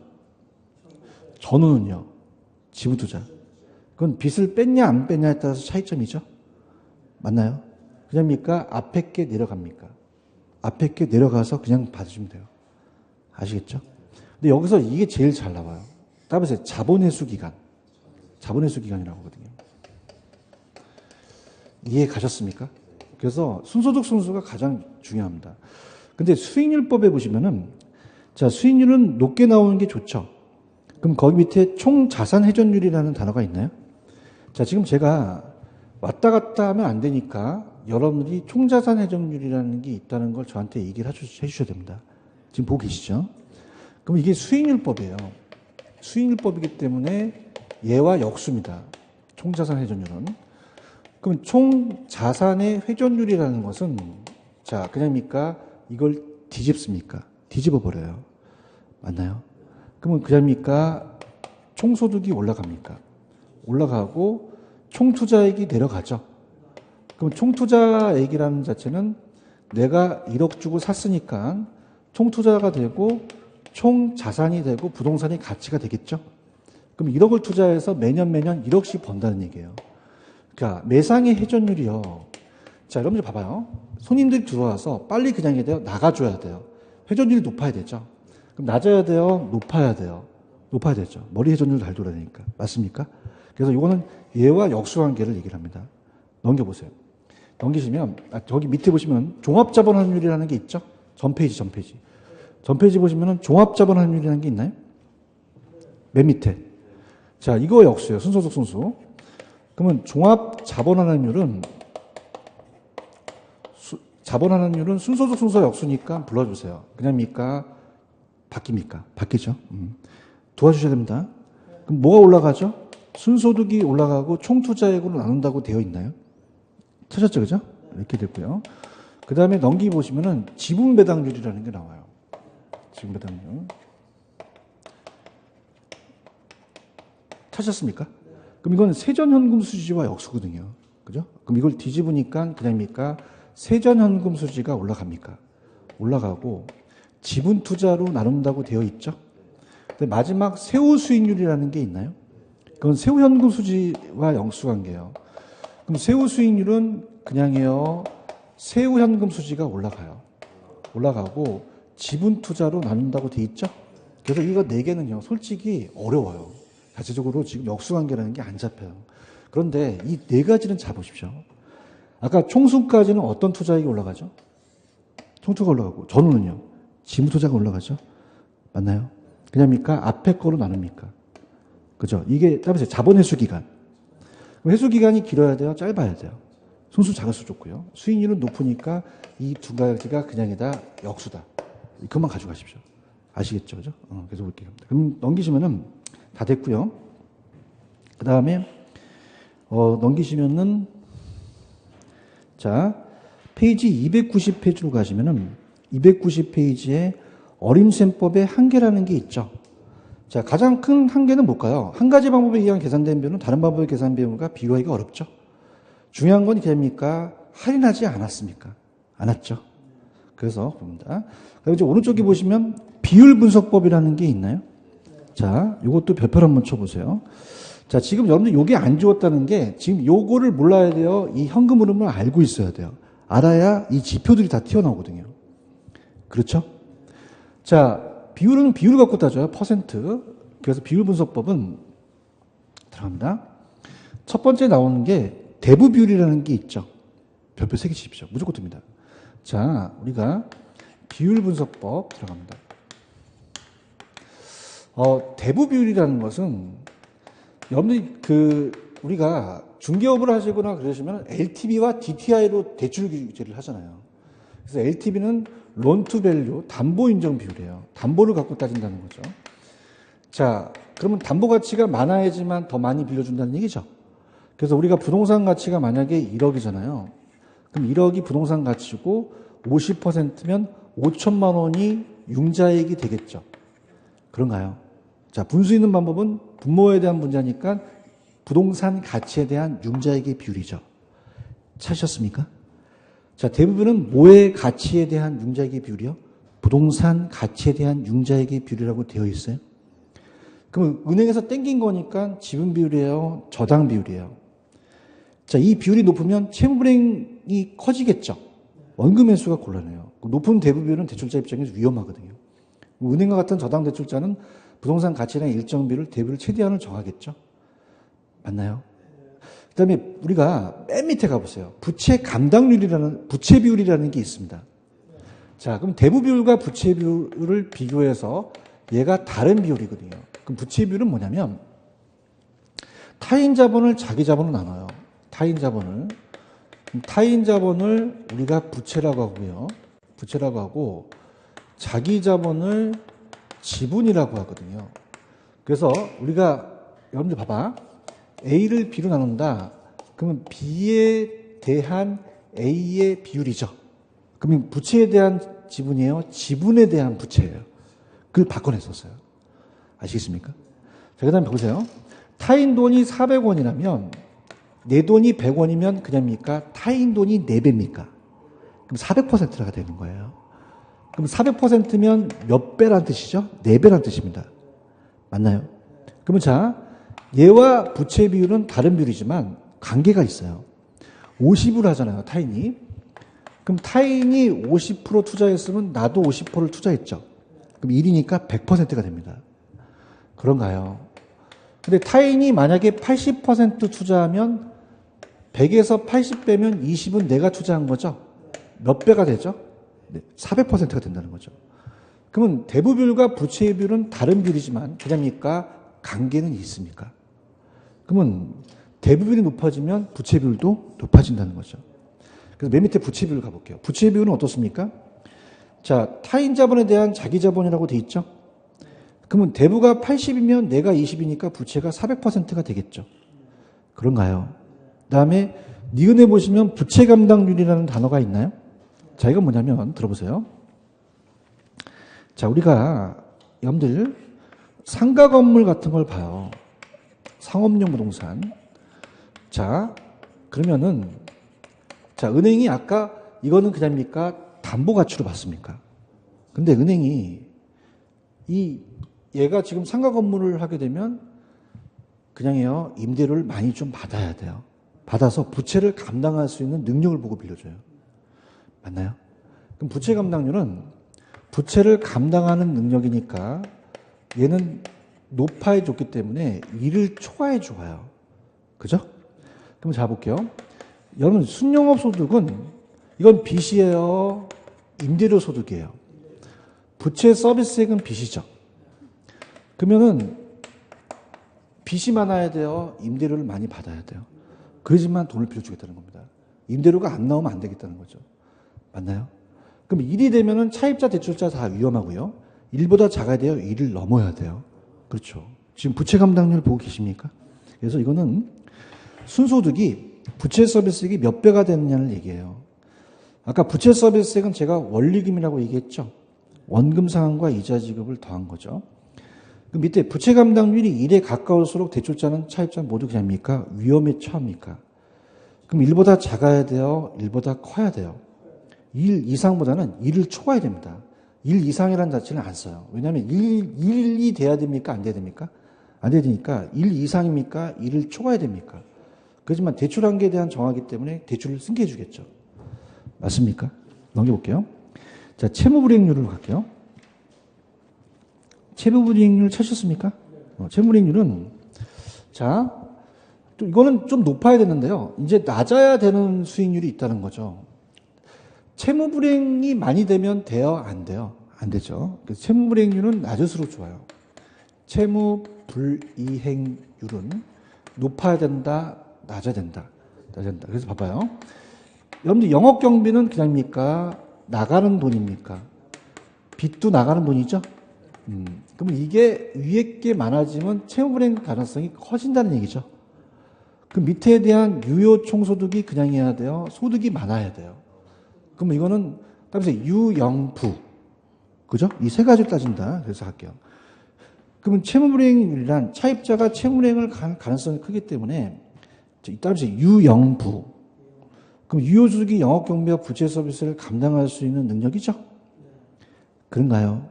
전후는요. 지분 투자. 그건 빚을 뺐냐 안 뺐냐에 따라서 차이점이죠. 맞나요? 그냥입니까? 앞에 게 내려갑니까? 앞에 게 내려가서 그냥 받으시면 돼요. 아시겠죠? 근데 여기서 이게 제일 잘 나와요. 따라서 자본회수 기간. 자본회수 기간이라고 하거든요. 이해 가셨습니까? 그래서 순소득 순수가 가장 중요합니다. 근데 수익률법에 보시면은, 자, 수익률은 높게 나오는 게 좋죠. 그럼 거기 밑에 총자산 회전율이라는 단어가 있나요? 자, 지금 제가 왔다 갔다 하면 안 되니까 여러분들이 총자산 회전율이라는 게 있다는 걸 저한테 얘기를 해주셔야 됩니다. 지금 보고 계시죠? 그럼 이게 수익률법이에요. 수익률법이기 때문에 얘와 역수입니다. 총자산 회전율은. 그럼 총자산의 회전율이라는 것은 자, 그냥입니까? 이걸 뒤집습니까? 뒤집어 버려요. 맞나요? 그러면 그냥입니까? 총소득이 올라갑니까? 올라가고 총투자액이 내려가죠. 그럼 총투자액이라는 자체는 내가 1억 주고 샀으니까 총투자가 되고 총자산이 되고 부동산이 가치가 되겠죠. 그럼 1억을 투자해서 매년 1억씩 번다는 얘기예요. 그러니까 매상의 회전율이요. 자, 여러분들 봐봐요. 손님들이 들어와서 빨리 그냥 해야 돼요? 나가줘야 돼요? 회전율이 높아야 되죠. 그럼 낮아야 돼요? 높아야 돼요? 높아야 되죠. 머리 회전율 잘 돌아다니까. 맞습니까? 그래서 이거는 얘와 역수관계를 얘기를 합니다. 넘겨보세요. 넘기시면 저기 밑에 보시면 종합자본환율이라는 게 있죠. 전 페이지. 전 페이지 보시면 종합자본환율이라는 게 있나요? 맨 밑에. 자, 이거 역수예요. 순소득 순수. 그러면 종합자본환율은 자본환율은 순소득 순서 역수니까 불러주세요. 그냥입니까? 바뀝니까? 바뀌죠. 도와주셔야 됩니다. 그럼 뭐가 올라가죠? 순소득이 올라가고 총투자액으로 나눈다고 되어 있나요? 찾았죠, 그죠? 이렇게 됐고요. 그 다음에 넘기 보시면은 지분배당률이라는 게 나와요. 지분배당률. 찾았습니까? 그럼 이건 세전현금 수지와 역수거든요. 그죠? 그럼 이걸 뒤집으니까 그냥입니까? 세전현금 수지가 올라갑니까? 올라가고 지분 투자로 나눈다고 되어 있죠. 근데 마지막 세후 수익률이라는 게 있나요? 그건 세후현금 수지와 역수관계예요. 그럼 세후 수익률은 그냥해요. 세후현금 수지가 올라가요. 올라가고 지분 투자로 나눈다고 되어 있죠. 그래서 이거 4개는요. 솔직히 어려워요. 자체적으로 지금 역수관계라는 게 안 잡혀요. 그런데 이 4가지는 잡으십시오. 아까 총수까지는 어떤 투자액이 올라가죠? 총투가 올라가고 전후는요. 지분 투자가 올라가죠. 맞나요? 그냥입니까? 앞에 거로 나눕니까? 그죠? 이게 따라서 자본 회수 기간. 회수 기간이 길어야 돼요? 짧아야 돼요? 순수 작을수록 좋고요. 수익률은 높으니까 이 두 가지가 그냥이다 역수다. 그것만 가져가십시오. 아시겠죠? 그죠? 계속 볼게요. 그럼 넘기시면은 다 됐고요. 그 다음에 넘기시면은 자, 페이지 290페이지로 가시면은 290페이지에 어림셈법의 한계라는 게 있죠. 자, 가장 큰 한계는 뭘까요? 한 가지 방법에 의한 계산된 비율은 다른 방법의 계산 비율과 비교하기가 어렵죠. 중요한 건 됩니까? 할인하지 않았습니까? 않았죠. 그래서 봅니다. 그리고 이제 오른쪽에 보시면 비율 분석법이라는 게 있나요? 자, 이것도 별표를 한번 쳐보세요. 자, 지금 여러분들 요게 안 좋았다는 게 지금 요거를 몰라야 돼요. 이 현금 흐름을 알고 있어야 돼요. 알아야 이 지표들이 다 튀어나오거든요. 그렇죠? 자, 비율은 비율을 갖고 따져요. 퍼센트. 그래서 비율 분석법은 들어갑니다. 첫 번째 나오는 게 대부 비율이라는 게 있죠. 별표 3개 치십시오. 무조건 뜹니다. 자, 우리가 비율 분석법 들어갑니다. 대부 비율이라는 것은 여러분들이 우리가 중개업을 하시거나 그러시면 LTV와 DTI로 대출 규제를 하잖아요. 그래서 LTV는 론 투 밸류, 담보 인정 비율이에요. 담보를 갖고 따진다는 거죠. 자, 그러면 담보 가치가 많아야지만 더 많이 빌려준다는 얘기죠. 그래서 우리가 부동산 가치가 만약에 1억이잖아요. 그럼 1억이 부동산 가치고 50%면 5천만 원이 융자액이 되겠죠. 그런가요? 자, 분수 있는 방법은 분모에 대한 문제니까 부동산 가치에 대한 융자액의 비율이죠. 찾으셨습니까? 자, 대부분은 뭐의 가치에 대한 융자액의 비율이요? 부동산 가치에 대한 융자액의 비율이라고 되어 있어요. 그럼 은행에서 땡긴 거니까 지분 비율이에요? 저당 비율이에요? 자, 이 비율이 높으면 채무불이행이 커지겠죠. 원금 회수가 곤란해요. 높은 대부 비율은 대출자 입장에서 위험하거든요. 은행과 같은 저당 대출자는 부동산 가치에 대한 일정 비율을 대부를 최대한을 정하겠죠. 맞나요? 그 다음에 우리가 맨 밑에 가보세요. 부채 감당률이라는, 부채 비율이라는 게 있습니다. 자, 그럼 대부 비율과 부채 비율을 비교해서 얘가 다른 비율이거든요. 그럼 부채 비율은 뭐냐면 타인 자본을 자기 자본으로 나눠요. 타인 자본을 우리가 부채라고 하고요. 부채라고 하고 자기 자본을 지분이라고 하거든요. 그래서 우리가 여러분들 봐봐. A를 B로 나눈다. 그러면 B에 대한 A의 비율이죠. 그러면 부채에 대한 지분이에요? 지분에 대한 부채예요. 그걸 바꿔냈었어요. 아시겠습니까? 자, 그 다음에 보세요. 타인 돈이 400원이라면 내 돈이 100원이면 그냥입니까? 타인 돈이 4배입니까? 그럼 400%가 되는 거예요. 그럼 400%면 몇 배란 뜻이죠? 4배란 뜻입니다. 맞나요? 그러면 자, 얘와 부채 비율은 다른 비율이지만 관계가 있어요. 50을 하잖아요, 타인이. 그럼 타인이 50% 투자했으면 나도 50%를 투자했죠. 그럼 1이니까 100%가 됩니다. 그런가요? 근데 타인이 만약에 80% 투자하면 100에서 80 빼면 20은 내가 투자한 거죠? 몇 배가 되죠? 네, 400%가 된다는 거죠. 그러면 대부 비율과 부채 비율은 다른 비율이지만 그냥입니까? 관계는 있습니까? 그러면 대부 비율이 높아지면 부채 비율도 높아진다는 거죠. 그래서 맨 밑에 부채 비율 가볼게요. 부채 비율은 어떻습니까? 자, 타인 자본에 대한 자기 자본이라고 돼 있죠? 그러면 대부가 80이면 내가 20이니까 부채가 400%가 되겠죠. 그런가요? 그 다음에 니은에 보시면 부채 감당률이라는 단어가 있나요? 자, 이건 뭐냐면 들어보세요. 자, 우리가 여러분들 상가 건물 같은 걸 봐요. 상업용 부동산. 자, 그러면은 자, 은행이 아까 이거는 그냥입니까? 담보 가치로 봤습니까? 근데 은행이 얘가 지금 상가 건물을 하게 되면 그냥요, 임대료를 많이 좀 받아야 돼요. 받아서 부채를 감당할 수 있는 능력을 보고 빌려줘요. 맞나요? 그럼 부채 감당률은 부채를 감당하는 능력이니까 얘는 높아해 줬기 때문에 이를 초과해 줘요. 그죠? 그럼 자 볼게요. 여러분 순영업 소득은 이건 빚이에요. 임대료 소득이에요. 부채 서비스액은 빚이죠. 그러면은 빚이 많아야 돼요. 임대료를 많이 받아야 돼요. 그러지만 돈을 빌려주겠다는 겁니다. 임대료가 안 나오면 안 되겠다는 거죠. 맞나요? 그럼 1이 되면은 차입자, 대출자 다 위험하고요. 1보다 작아야 돼요. 1을 넘어야 돼요. 그렇죠. 지금 부채 감당률 보고 계십니까? 그래서 이거는 순소득이 부채 서비스액이 몇 배가 되느냐를 얘기해요. 아까 부채 서비스액은 제가 원리금이라고 얘기했죠. 원금 상환과 이자 지급을 더한 거죠. 그 밑에 부채 감당률이 1에 가까울수록 대출자는 차입자는 모두 그냥입니까? 위험에 처합니까? 그럼 1보다 작아야 돼요? 1보다 커야 돼요? 1 이상보다는 1을 초과해야 됩니다. 1 이상이라는 자체는 안 써요. 왜냐하면 1이 돼야 됩니까? 안 돼야 됩니까? 안 돼야 되니까 1 이상입니까? 1을 초과해야 됩니까? 그렇지만 대출 한계에 대한 정하기 때문에 대출을 승계해 주겠죠. 맞습니까? 넘겨볼게요. 자, 채무불이익률로 갈게요. 채무불이익률 찾으셨습니까? 채무불이익률은 자, 또 이거는 좀 높아야 되는데요. 이제 낮아야 되는 수익률이 있다는 거죠. 채무불이익이 많이 되면 돼요? 안 돼요? 안 되죠. 그래서 채무불이익률은 낮을수록 좋아요. 채무불이익률은 높아야 된다? 낮아야 된다? 낮아야 된다. 그래서 봐봐요. 여러분들 영업경비는 그냥입니까? 나가는 돈입니까? 빚도 나가는 돈이죠? 그러면 이게 위에 게 많아지면 채무불이익 가능성이 커진다는 얘기죠. 그 밑에 대한 유효 총소득이 그냥이어야 돼요? 소득이 많아야 돼요? 그럼 이거는 따라서 유영부. 그죠? 이 세 가지를 따진다. 그래서 할게요. 그러면 채무불이익률이란 차입자가 채무불이익을 가능성이 크기 때문에 따라서 유영부. 그럼 유효소득이 영업경비와 부채 서비스를 감당할 수 있는 능력이죠? 그런가요?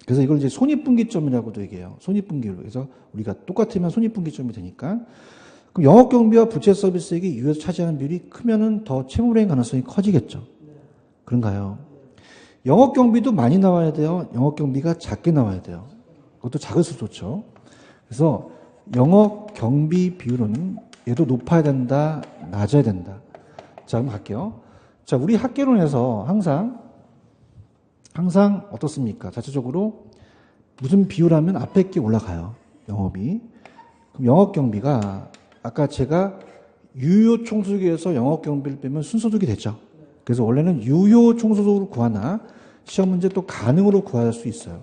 그래서 이걸 이제 손익분기점이라고도 얘기해요. 손익분기율. 그래서 우리가 똑같으면 손익분기점이 되니까. 그럼 영업경비와 부채 서비스액이 유효에서 차지하는 비율이 크면은 더 채무불이익 가능성이 커지겠죠. 그런가요? 영업경비도 많이 나와야 돼요. 영업경비가 작게 나와야 돼요. 그것도 작을수록 좋죠. 그래서 영업경비 비율은 얘도 높아야 된다, 낮아야 된다. 자, 그럼 갈게요. 자, 우리 학계론에서 항상 어떻습니까? 자체적으로 무슨 비율하면 앞에 게 올라가요. 영업이. 그럼 영업경비가 아까 제가 유효 총소득에서 영업경비를 빼면 순소득이 됐죠. 그래서 원래는 유효 총소득으로 구하나 시험 문제 또 가능으로 구할 수 있어요.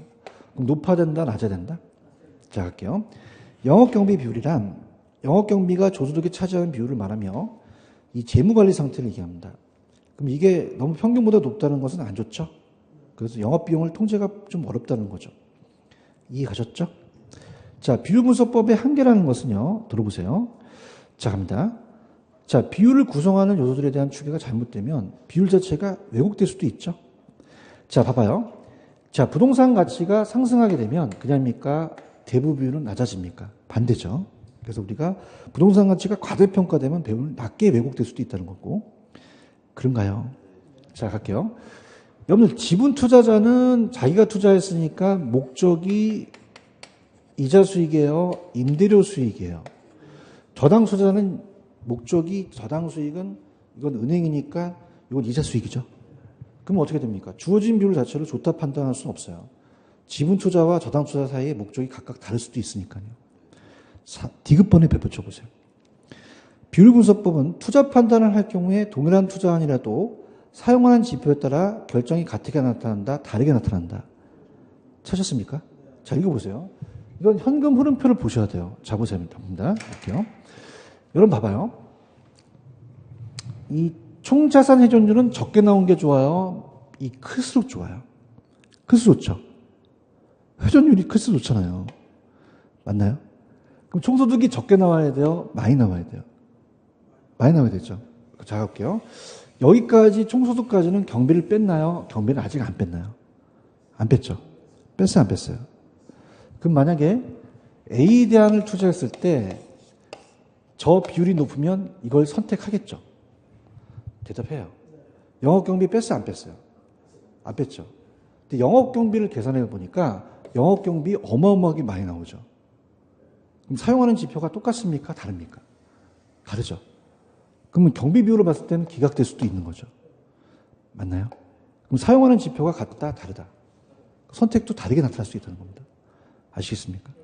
그럼 높아야 된다, 낮아야 된다? 자, 갈게요. 영업경비 비율이란 영업경비가 조소득이 차지하는 비율을 말하며 이 재무관리 상태를 얘기합니다. 그럼 이게 너무 평균보다 높다는 것은 안 좋죠. 그래서 영업비용을 통제가 좀 어렵다는 거죠. 이해 가셨죠? 자, 비율분석법의 한계라는 것은요. 들어보세요. 자, 갑니다. 자, 비율을 구성하는 요소들에 대한 추계가 잘못되면 비율 자체가 왜곡될 수도 있죠. 자, 봐봐요. 자, 부동산 가치가 상승하게 되면 그냥입니까? 대부 비율은 낮아집니까? 반대죠. 그래서 우리가 부동산 가치가 과대평가되면 배우는 낮게 왜곡될 수도 있다는 거고. 그런가요? 자, 갈게요. 여러분들 지분 투자자는 자기가 투자했으니까 목적이 이자 수익이에요? 임대료 수익이에요? 저당 투자는 목적이 저당 수익은 이건 은행이니까 이건 이자 수익이죠. 그럼 어떻게 됩니까? 주어진 비율 자체를 좋다 판단할 수는 없어요. 지분 투자와 저당 투자 사이의 목적이 각각 다를 수도 있으니까요. 디귿번에 배포쳐 보세요. 비율 분석법은 투자 판단을 할 경우에 동일한 투자안이라도 사용하는 지표에 따라 결정이 같게 나타난다, 다르게 나타난다. 찾았습니까? 자, 읽어보세요. 이건 현금 흐름표를 보셔야 돼요. 자, 보세요. 봅니다. 볼게요. 여러분 봐봐요. 이 총자산 회전율은 적게 나온 게 좋아요? 이 클수록 좋아요. 클수록 좋죠? 회전율이 클수록 좋잖아요. 맞나요? 그럼 총소득이 적게 나와야 돼요? 많이 나와야 돼요? 많이 나와야 되죠. 자, 갈게요. 여기까지 총소득까지는 경비를 뺐나요? 경비는 아직 안 뺐나요? 안 뺐죠. 뺐어요, 안 뺐어요? 그럼 만약에 A 대안을 투자했을 때 저 비율이 높으면 이걸 선택하겠죠. 대답해요. 영업경비 뺐어요, 안 뺐어요? 안 뺐죠. 근데 영업경비를 계산해 보니까 영업경비 어마어마하게 많이 나오죠. 그럼 사용하는 지표가 똑같습니까? 다릅니까? 다르죠. 그러면 경비 비율을 봤을 때는 기각될 수도 있는 거죠. 맞나요? 그럼 사용하는 지표가 같다, 다르다. 선택도 다르게 나타날 수 있다는 겁니다. 아시겠습니까?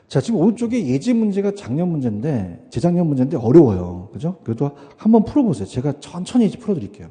자, 지금 오른쪽에 예제 문제가 작년 문제인데, 재작년 문제인데 어려워요. 그죠? 그래도 한번 풀어보세요. 제가 천천히 풀어드릴게요.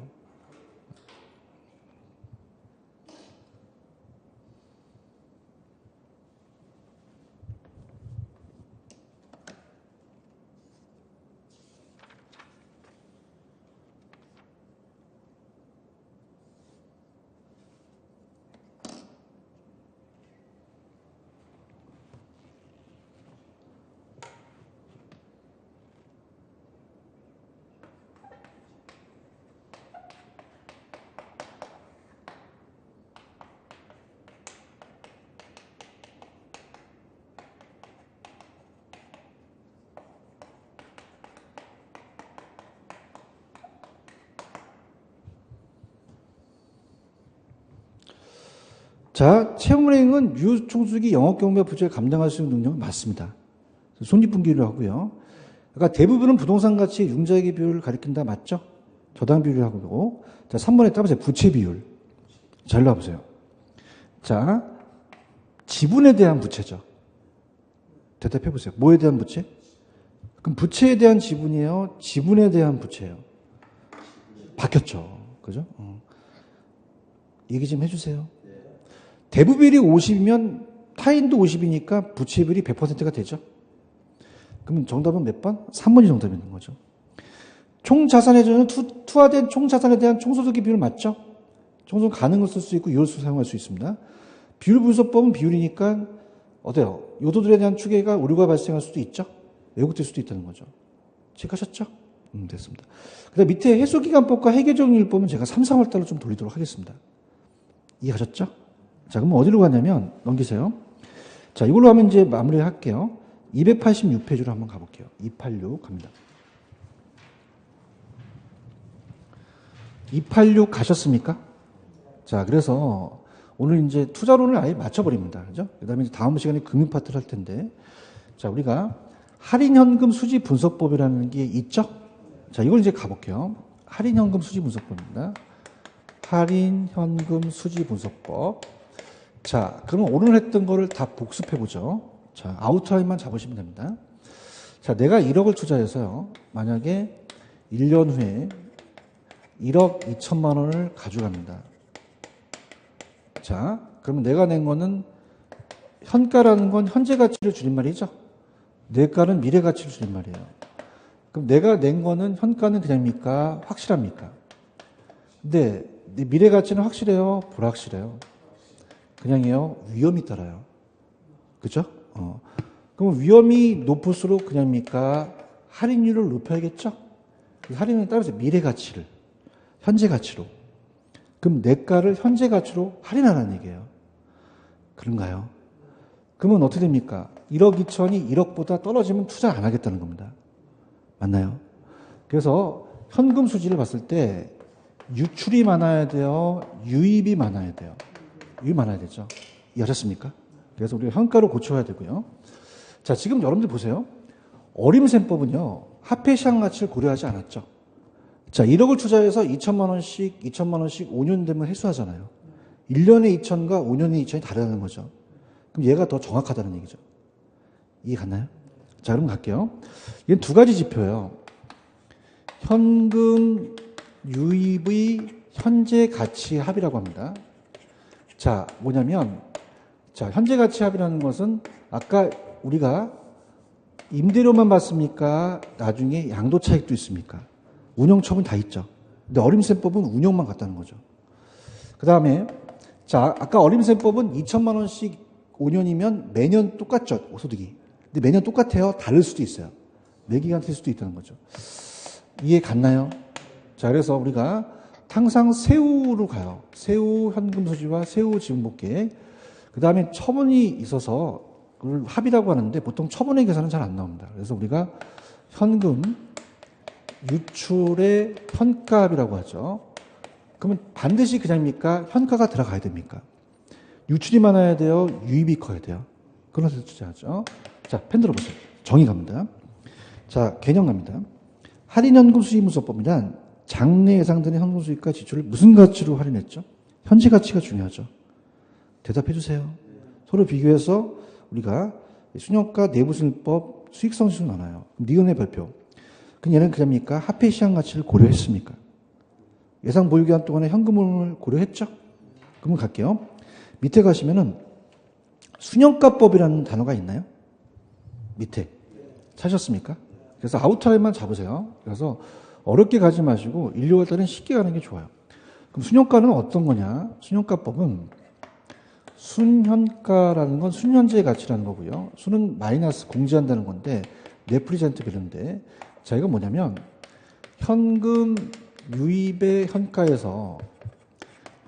자, 채용은행은 유효총수기 영업경비와 부채를 감당할 수 있는 능력은 맞습니다. 손익분기를 하고요. 그러니까 대부분은 부동산 가치의 융자액의 비율을 가리킨다. 맞죠? 저당 비율을 하고. 자, 3번에 따라보세요. 부채 비율. 잘 나와보세요. 자, 지분에 대한 부채죠. 대답해보세요. 뭐에 대한 부채? 그럼 부채에 대한 지분이에요? 지분에 대한 부채예요? 바뀌었죠. 그죠? 얘기 좀 해주세요. 대부비율이 50이면 타인도 50이니까 부채비율이 100%가 되죠. 그러면 정답은 몇 번? 3번이 정답이 있는 거죠. 총자산회전은 투하된 총자산에 대한 총소득의 비율 맞죠? 총소득 가능을 쓸 수 있고 유효수 사용할 수 있습니다. 비율 분석법은 비율이니까 어때요? 요소들에 대한 추계가 오류가 발생할 수도 있죠? 왜곡될 수도 있다는 거죠. 체크하셨죠? 됐습니다. 그 다음 밑에 해소기간법과 해계정률법은 제가 3, 4월 달로 좀 돌리도록 하겠습니다. 이해하셨죠? 자, 그럼 어디로 가냐면, 넘기세요. 자, 이걸로 하면 이제 마무리 할게요. 286페이지로 한번 가볼게요. 286 갑니다. 286 가셨습니까? 자, 그래서 오늘 이제 투자론을 아예 맞춰버립니다. 그죠? 그 다음에 이제 다음 시간에 금융 파트를 할 텐데, 자, 우리가 할인현금 수지 분석법이라는 게 있죠? 자, 이걸 이제 가볼게요. 할인현금 수지 분석법입니다. 할인현금 수지 분석법. 자, 그러면 오늘 했던 거를 다 복습해보죠. 자, 아웃라인만 잡으시면 됩니다. 자, 내가 1억을 투자해서요. 만약에 1년 후에 1억 2천만 원을 가져갑니다. 자, 그러면 내가 낸 거는 현가라는 건 현재 가치를 줄임말이죠. 내가는 미래 가치를 줄임말이에요. 그럼 내가 낸 거는 현가는 그냥입니까? 확실합니까? 근데 내 미래 가치는 확실해요? 불확실해요? 그냥이에요? 위험이 따라요. 그죠? 그럼 위험이 높을수록 그냥입니까? 할인율을 높여야겠죠? 할인율에 따라서 미래 가치를, 현재 가치로. 그럼 내가를 현재 가치로 할인하라는 얘기예요. 그런가요? 그러면 어떻게 됩니까? 1억 2천이 1억보다 떨어지면 투자 안 하겠다는 겁니다. 맞나요? 그래서 현금 수지를 봤을 때 유출이 많아야 돼요? 유입이 많아야 돼요? 유입이 많아야 되죠. 이해하셨습니까? 그래서 우리가 현가로 고쳐야 되고요. 자, 지금 여러분들 보세요. 어림셈법은요, 화폐 시장 가치를 고려하지 않았죠. 자, 1억을 투자해서 2천만 원씩 5년 되면 회수하잖아요. 1년에 2천과 5년에 2천이 다르다는 거죠. 그럼 얘가 더 정확하다는 얘기죠. 이해 갔나요? 자, 그럼 갈게요. 얘는 두 가지 지표예요. 현금 유입의 현재 가치 합이라고 합니다. 자, 뭐냐면, 자, 현재 가치 합이라는 것은 아까 우리가 임대료만 봤습니까? 나중에 양도 차익도 있습니까? 운영처분 다 있죠. 근데 어림셈법은 운영만 같다는 거죠. 그 다음에, 자, 아까 어림셈법은 2천만 원씩 5년이면 매년 똑같죠, 소득이. 근데 매년 똑같아요? 다를 수도 있어요. 매기간 틀 수도 있다는 거죠. 이해 갔나요? 자, 그래서 우리가 항상 세후로 가요. 세후 현금 소지와 세후 지분복계. 그 다음에 처분이 있어서 그걸 합이라고 하는데 보통 처분의 계산은 잘 안 나옵니다. 그래서 우리가 현금 유출의 현가합이라고 하죠. 그러면 반드시 그냥입니까? 현가가 들어가야 됩니까? 유출이 많아야 돼요? 유입이 커야 돼요? 그런 투자하죠. 자, 펜 들어보세요. 정의 갑니다. 자, 개념 갑니다. 할인연금 수익문서법이란 장래 예상되는 현금 수익과 지출을 무슨 가치로 할인했죠? 현재 가치가 중요하죠. 대답해 주세요. 서로 비교해서 우리가 순효과 내부순법 수익성 지수 나눠요. 니은의 별표. 그럼 얘는 그럽니까? 화폐 시장 가치를 고려했습니까? 예상 보유기간 동안에 현금을 고려했죠? 그러면 갈게요. 밑에 가시면은 순효가법이라는 단어가 있나요? 밑에. 찾으셨습니까? 그래서 아웃라인만 잡으세요. 그래서 어렵게 가지 마시고 인류할 때는 쉽게 가는 게 좋아요. 그럼 순효가는 어떤 거냐? 순효가법은 순현가라는 건 순현재의 가치라는 거고요. 순은 마이너스 공제한다는 건데 레프리젠트 비례인데 자, 이건 뭐냐면 현금 유입의 현가에서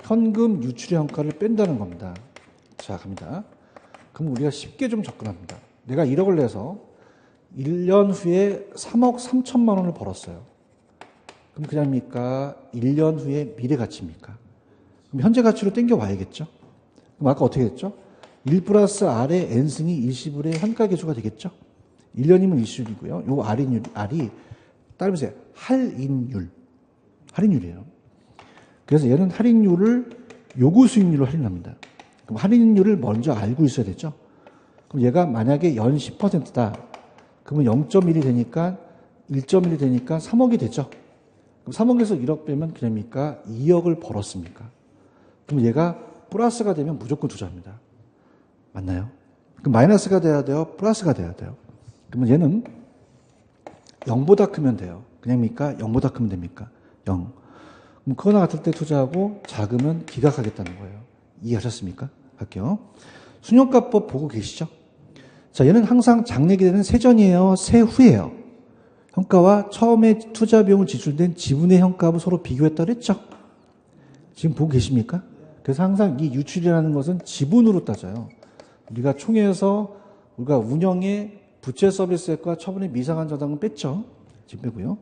현금 유출의 현가를 뺀다는 겁니다. 자, 갑니다. 그럼 우리가 쉽게 좀 접근합니다. 내가 1억을 내서 1년 후에 3억 3천만 원을 벌었어요. 그럼 그냥입니까? 1년 후에 미래 가치입니까? 그럼 현재 가치로 땡겨 와야겠죠? 그럼 아까 어떻게 했죠? 1 플러스 R의 N승이 20을의 현가 계수가 되겠죠? 1년이면 20이고요. 요 R이 따르면서 할인율이에요. 그래서 얘는 할인율을 요구 수익률로 할인합니다. 그럼 할인율을 먼저 알고 있어야 되죠? 그럼 얘가 만약에 연 10%다. 그러면 0.1이 되니까 1.1이 되니까 3억이 되죠? 그럼 3억에서 1억 빼면 그냥입니까? 2억을 벌었습니까? 그럼 얘가 플러스가 되면 무조건 투자합니다. 맞나요? 그럼 마이너스가 돼야 돼요? 플러스가 돼야 돼요? 그러면 얘는 0보다 크면 돼요. 그냥입니까? 0보다 크면 됩니까? 0. 그럼 그거나 같을 때 투자하고 작으면 기각하겠다는 거예요. 이해하셨습니까? 할게요. 순효가법 보고 계시죠? 자, 얘는 항상 장래기 되는 세전이에요? 세후예요? 현가와 처음에 투자 비용을 지출된 지분의 현가하고 서로 비교했다 그랬죠? 지금 보고 계십니까? 그래서 항상 이 유출이라는 것은 지분으로 따져요. 우리가 총회에서 우리가 운영의 부채 서비스액과 처분의 미상한 저당은 뺐죠. 지금 빼고요.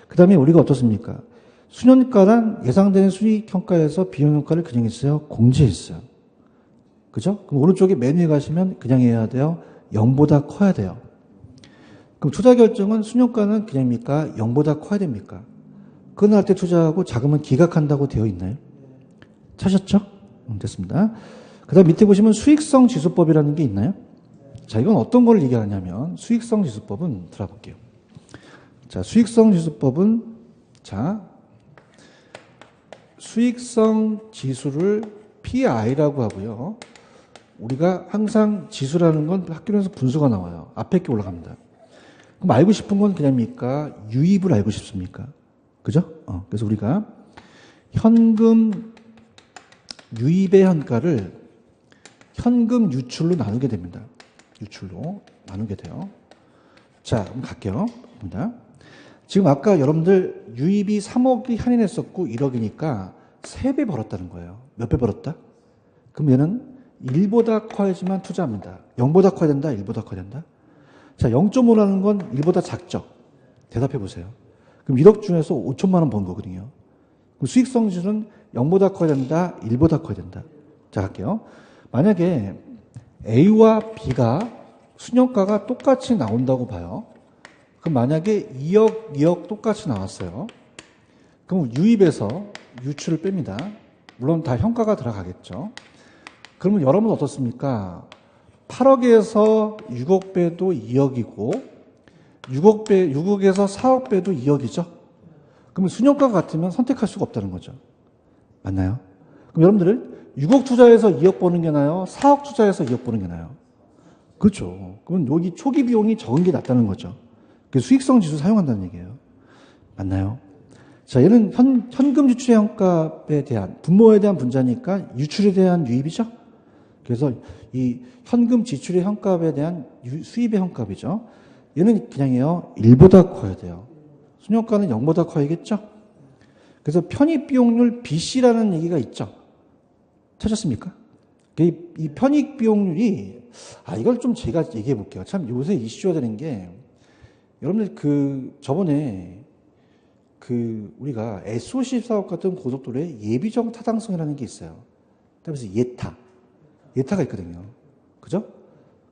그 다음에 우리가 어떻습니까? 순현가란 예상되는 수익 현가에서 비용 현가를 그냥 했어요? 공제했어요. 그죠? 그럼 오른쪽에 맨 위에 가시면 그냥 해야 돼요? 0보다 커야 돼요. 그럼 투자 결정은 순효가는 그냥입니까? 0보다 커야 됩니까? 그날 때 투자하고 자금은 기각한다고 되어 있나요? 찾으셨죠? 됐습니다. 그 다음 밑에 보시면 수익성 지수법이라는 게 있나요? 자, 이건 어떤 걸 얘기하냐면 수익성 지수법은 들어볼게요. 자, 수익성 지수법은 자, 수익성 지수를 PI라고 하고요. 우리가 항상 지수라는 건 학교에서 분수가 나와요. 앞에 게 올라갑니다. 그럼 알고 싶은 건 그냥입니까? 유입을 알고 싶습니까? 그죠? 그래서 우리가 현금 유입의 현가를 현금 유출로 나누게 됩니다. 유출로 나누게 돼요. 자, 그럼 갈게요. 봅니다. 지금 아까 여러분들 유입이 3억이 할인했었고 1억이니까 3배 벌었다는 거예요. 몇 배 벌었다? 그럼 얘는 1보다 커야지만 투자합니다. 0보다 커야 된다? 1보다 커야 된다? 자, 0.5라는 건 1보다 작죠? 대답해 보세요. 그럼 1억 중에서 5천만 원 번 거거든요. 그럼 수익성 지수는 0보다 커야 된다? 1보다 커야 된다? 자, 갈게요. 만약에 A와 B가 순효과가 똑같이 나온다고 봐요. 그럼 만약에 2억 똑같이 나왔어요. 그럼 유입에서 유출을 뺍니다. 물론 다 현가가 들어가겠죠. 그러면 여러분 어떻습니까? 8억에서 6억 빼도 2억이고 6억에서 4억 빼도 2억이죠. 그러면 순효과가 같으면 선택할 수가 없다는 거죠. 맞나요? 그럼 여러분들은 6억 투자해서 2억 버는 게 나아요? 4억 투자해서 2억 버는 게 나아요? 그렇죠. 그럼 여기 초기 비용이 적은 게 낫다는 거죠. 그래서 수익성 지수 사용한다는 얘기예요. 맞나요? 자, 얘는 현금 유출의 현값에 대한, 분모에 대한 분자니까 유출에 대한 유입이죠? 그래서 이 현금 지출의 현값에 대한 수입의 현값이죠. 얘는 그냥이요. 1보다 커야 돼요. 순효과는 0보다 커야겠죠? 그래서 편입비용률 BC라는 얘기가 있죠. 찾았습니까? 이 편입비용률이, 이걸 좀 제가 얘기해 볼게요. 참 요새 이슈가 되는 게, 여러분들 저번에 우리가 SOC 사업 같은 고속도로에 예비적 타당성이라는 게 있어요. 그래서 예타가 있거든요. 그죠?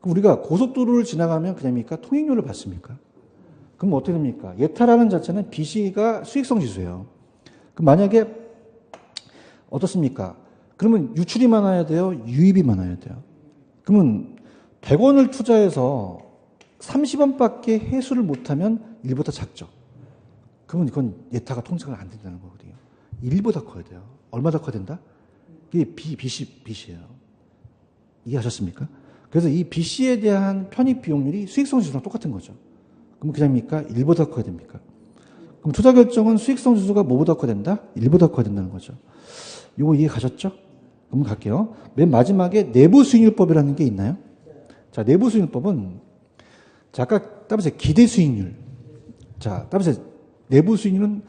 그럼 우리가 고속도로를 지나가면 그냥입니까? 통행료를 받습니까? 그럼 어떻게 됩니까? 예타라는 자체는 BC가 수익성 지수예요. 그럼 만약에 어떻습니까? 그러면 유출이 많아야 돼요? 유입이 많아야 돼요? 그러면 100원을 투자해서 30원밖에 회수를 못하면 1보다 작죠. 그러면 이건 예타가 통제가 안 된다는 거거든요. 1보다 커야 돼요. 얼마나 커야 된다? 이게 BC예요. 이해하셨습니까? 그래서 이 BC에 대한 편입 비용률이 수익성 지수랑 똑같은 거죠. 그럼 그냥입니까? 1보다 커야 됩니까? 그럼 투자 결정은 수익성 지수가 뭐보다 커야 된다? 1보다 커야 된다는 거죠. 이거 이해 가셨죠? 그럼 갈게요. 맨 마지막에 내부 수익률법이라는 게 있나요? 자, 내부 수익률법은 자, 아까 따보세요. 기대 수익률. 자, 따보세요. 내부 수익률은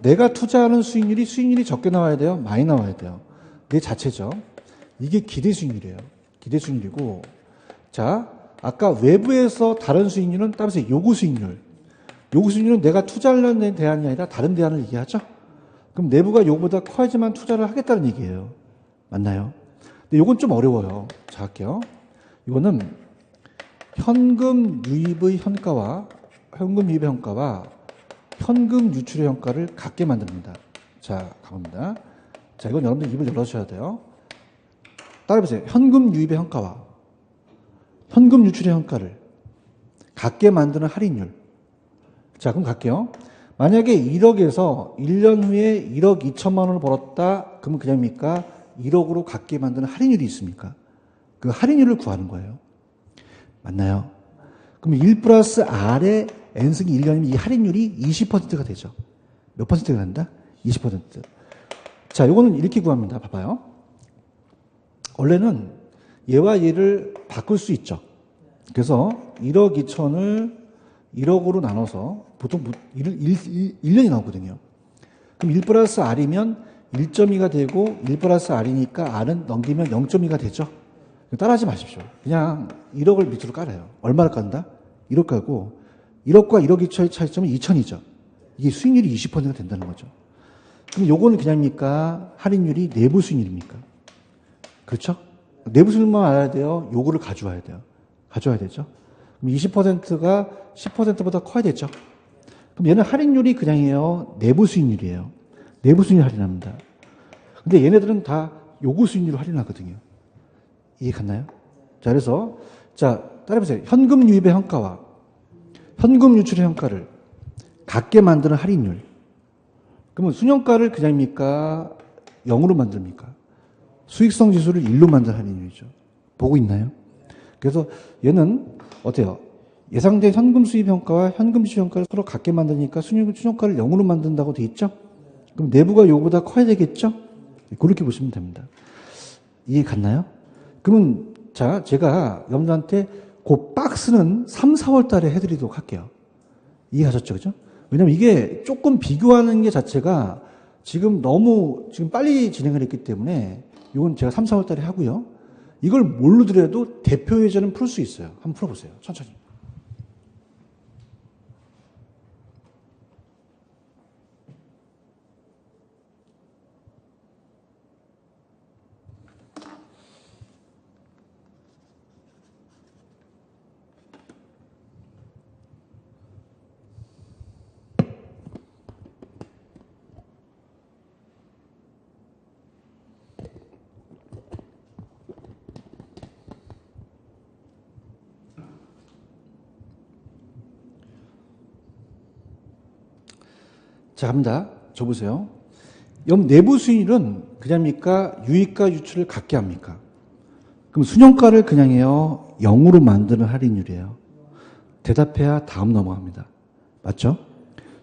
내가 투자하는 수익률이 적게 나와야 돼요? 많이 나와야 돼요? 내 자체죠. 이게 기대 수익률이에요. 기대 수익률이고, 자, 아까 외부에서 다른 수익률은 따보세요. 요구 수익률. 요구 수익률은 내가 투자하려는 대안이 아니라 다른 대안을 얘기하죠? 그럼 내부가 요거보다 커야지만 투자를 하겠다는 얘기예요. 맞나요? 근데 요건 좀 어려워요. 자, 할게요. 이거는 현금 유입의 현가와 현금 유출의 현가를 같게 만듭니다. 자, 가봅니다. 자, 이건 여러분들 입을 열어주셔야 돼요. 따라해보세요. 현금 유입의 현가와 현금 유출의 현가를 같게 만드는 할인율. 자, 그럼 갈게요. 만약에 1억에서 1년 후에 1억 2천만 원을 벌었다. 그러면 그냥입니까? 1억으로 같게 만드는 할인율이 있습니까? 그 할인율을 구하는 거예요. 맞나요? 그럼 1 플러스 R의 N승이 1년이면 이 할인율이 20%가 되죠. 몇 퍼센트가 된다? 20%. 자, 요거는 이렇게 구합니다. 봐봐요. 원래는 얘와 얘를 바꿀 수 있죠. 그래서 1억 2천을 1억으로 나눠서 보통 1년이 나오거든요. 그럼 1 플러스 R이면 1.2가 되고 1 플러스 R이니까 R은 넘기면 0.2가 되죠. 따라하지 마십시오. 그냥 1억을 밑으로 깔아요. 얼마를 깐다? 1억 깔고 1억과 1억의 차이점은 2천이죠. 이게 수익률이 20%가 된다는 거죠. 그럼 요거는 그냥입니까? 할인율이 내부 수익률입니까? 그렇죠? 내부 수익률만 알아야 돼요. 요거를 가져와야 돼요. 가져와야 되죠. 그럼 20%가 10%보다 커야 되죠. 그럼 얘는 할인율이 그냥이에요. 내부 수익률이에요. 내부 수익률 할인합니다. 근데 얘네들은 다 요구 수익률을 할인하거든요. 이해 갔나요? 자, 그래서, 자, 따라해보세요. 현금 유입의 현가와 현금 유출의 현가를 같게 만드는 할인율. 그러면 순현가를 그냥입니까? 0으로 만듭니까? 수익성 지수를 1로 만드는 할인율이죠. 보고 있나요? 그래서 얘는 어때요? 예상된 현금 수입 현가와 현금 지출 현가를 서로 같게 만드니까 순현가를 0으로 만든다고 돼 있죠? 그럼 내부가 요거보다 커야 되겠죠? 그렇게 보시면 됩니다. 이해 갔나요? 그러면 자, 제가 여러분들한테 그 박스는 3, 4월 달에 해드리도록 할게요. 이해하셨죠? 그죠? 왜냐면 이게 조금 비교하는 게 자체가 지금 너무 지금 빨리 진행을 했기 때문에 이건 제가 3, 4월 달에 하고요. 이걸 뭘로 들여도 대표 예제는 풀 수 있어요. 한번 풀어보세요. 천천히. 자, 갑니다. 저 보세요. 내부 수익률은 그냥입니까? 유입과 유출을 같게 합니까? 그럼 순현가를 그냥 해요. 0으로 만드는 할인율이에요. 대답해야 다음 넘어갑니다. 맞죠?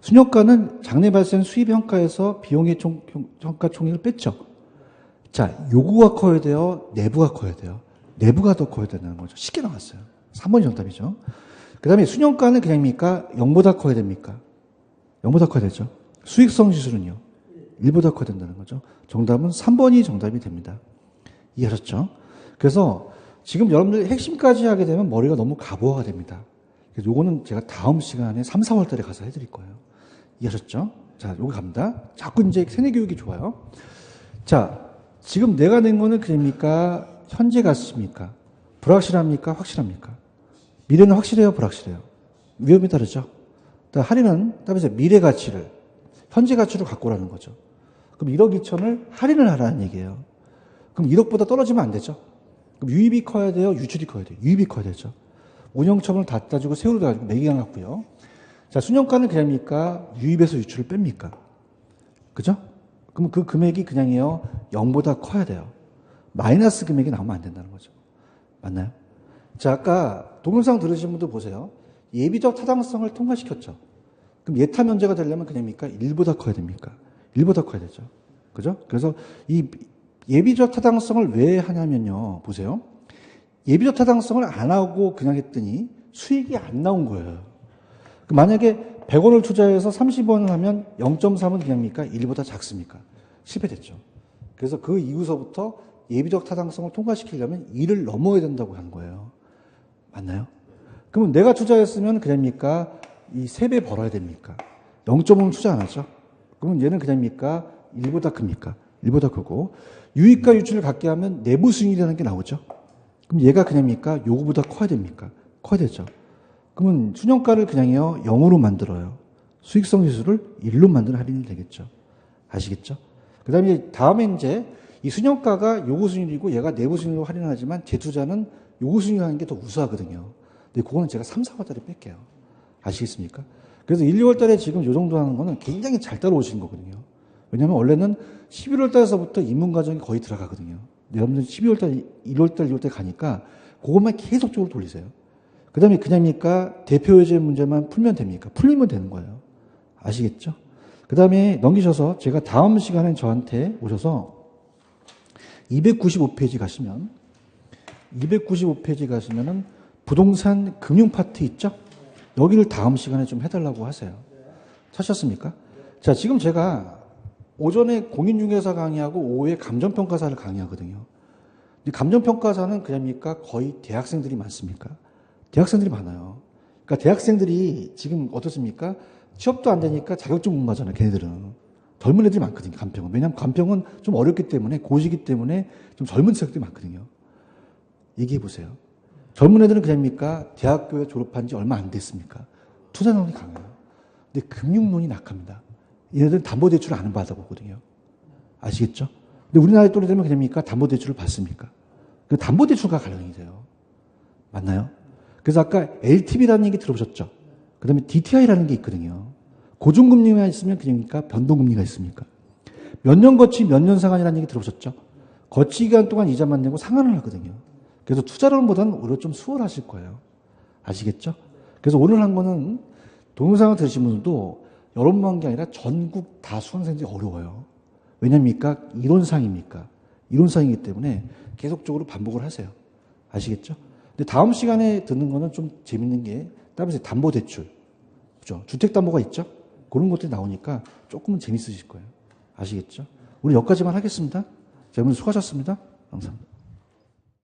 순현가는 장래 발생 수입 현가에서 비용의 현가 총액을 뺐죠. 자, 요구가 커야 돼요? 내부가 커야 돼요? 내부가 더 커야 되는 거죠. 쉽게 나왔어요. 3번이 정답이죠. 그 다음에 순현가는 그냥입니까? 0보다 커야 됩니까? 0보다 커야 되죠. 수익성 지수는요? 1보다 커야 된다는 거죠. 정답은 3번이 정답이 됩니다. 이해하셨죠? 그래서 지금 여러분들 핵심까지 하게 되면 머리가 너무 가부화가 됩니다. 그래서 요거는 제가 다음 시간에 3, 4월 달에 가서 해드릴 거예요. 이해하셨죠? 자, 요거 갑니다. 자꾸 이제 세뇌교육이 좋아요. 자, 지금 내가 낸 거는 그입니까? 현재 가치입니까? 불확실합니까? 확실합니까? 미래는 확실해요? 불확실해요? 위험이 다르죠? 할인은 따라서 미래 가치를 현재 가치로 갖고 오라는 거죠. 그럼 1억 2천을 할인을 하라는 얘기예요. 그럼 1억보다 떨어지면 안 되죠. 그럼 유입이 커야 돼요? 유출이 커야 돼요? 유입이 커야 되죠. 운영처분을 다 따지고 세월을 가지고 매기강 같고요. 자, 순현가는 그냥입니까? 유입에서 유출을 뺍니까? 그죠? 그럼 그 금액이 그냥이요. 0보다 커야 돼요. 마이너스 금액이 나오면 안 된다는 거죠. 맞나요? 자, 아까 동영상 들으신 분들 보세요. 예비적 타당성을 통과시켰죠. 그럼 예타 면제가 되려면 그냥입니까? 1보다 커야 됩니까? 1보다 커야 되죠. 그죠? 그래서 이 예비적 타당성을 왜 하냐면요. 보세요. 예비적 타당성을 안 하고 그냥 했더니 수익이 안 나온 거예요. 만약에 100원을 투자해서 30원을 하면 0.3은 그냥입니까? 1보다 작습니까? 실패됐죠. 그래서 그 이후서부터 예비적 타당성을 통과시키려면 1을 넘어야 된다고 한 거예요. 맞나요? 그러면 내가 투자했으면 그냥입니까? 이 3배 벌어야 됩니까? 0.5는 투자 안 하죠? 그러면 얘는 그냥입니까? 1보다 큽니까? 1보다 크고 유익과 유출을 갖게 하면 내부 수익이라는 게 나오죠? 그럼 얘가 그냥입니까? 요거보다 커야 됩니까? 커야 되죠. 그러면 순현가를 그냥요 0으로 만들어요. 수익성 지수를 1로 만드는 할인이 되겠죠. 아시겠죠? 그 다음에 이제 이 순현가가 요구 수익률이고 얘가 내부 수익률로 할인하지만 재투자는 요구 수익률하는 게 더 우수하거든요. 근데 그거는 제가 3, 4월 달에 뺄게요. 아시겠습니까? 그래서 1, 2월 달에 지금 요 정도 하는 거는 굉장히 잘 따라오시는 거거든요. 왜냐하면 원래는 11월 달에서부터 입문 과정이 거의 들어가거든요. 여러분들 12월 달, 1월 달, 2월 달 가니까 그것만 계속적으로 돌리세요. 그 다음에 그냥입니까? 대표 예제 문제만 풀면 됩니까? 풀리면 되는 거예요. 아시겠죠? 그 다음에 넘기셔서 제가 다음 시간에 저한테 오셔서 295페이지 가시면 295페이지 가시면은 부동산 금융 파트 있죠? 여기를 다음 시간에 좀 해달라고 하세요. 찾으셨습니까? 자, 지금 제가 오전에 공인중개사 강의하고 오후에 감정평가사를 강의하거든요. 근데 감정평가사는 그냥입니까? 거의 대학생들이 많습니까? 대학생들이 많아요. 그러니까 대학생들이 지금 어떻습니까? 취업도 안 되니까 자격증 못 맞잖아요, 걔네들은. 젊은 애들이 많거든요, 간평은. 왜냐하면 간평은 좀 어렵기 때문에, 고시기 때문에 좀 젊은 친구들이 많거든요. 얘기해 보세요. 젊은 애들은 그냥입니까? 대학교에 졸업한 지 얼마 안 됐습니까? 투자능력이 강해요. 근데 금융론이 약합니다. 얘네들은 담보대출을 안 받아보거든요. 아시겠죠? 근데 우리나라에 또래 되면 그냥입니까? 담보대출을 받습니까? 그 담보대출과 관련이 돼요. 맞나요? 그래서 아까 LTV라는 얘기 들어보셨죠? 그 다음에 DTI라는 게 있거든요. 고정금리가 있으면 그러니까 변동금리가 있습니까? 몇 년 거치 몇 년 상환이라는 얘기 들어보셨죠? 거치 기간 동안 이자만 내고 상환을 하거든요. 그래서 투자론보다는 오히려 좀 수월하실 거예요. 아시겠죠? 그래서 오늘 한 거는 동영상을 들으신 분들도 여러분만 게 아니라 전국 다 수강생들이 어려워요. 왜냐입니까? 이론상입니까? 이론상이기 때문에 계속적으로 반복을 하세요. 아시겠죠? 근데 다음 시간에 듣는 거는 좀 재밌는 게 따라서 담보대출. 그죠? 주택담보가 있죠? 그런 것들이 나오니까 조금은 재밌으실 거예요. 아시겠죠? 우리 여기까지만 하겠습니다. 자, 여러분 수고하셨습니다. 감사합니다.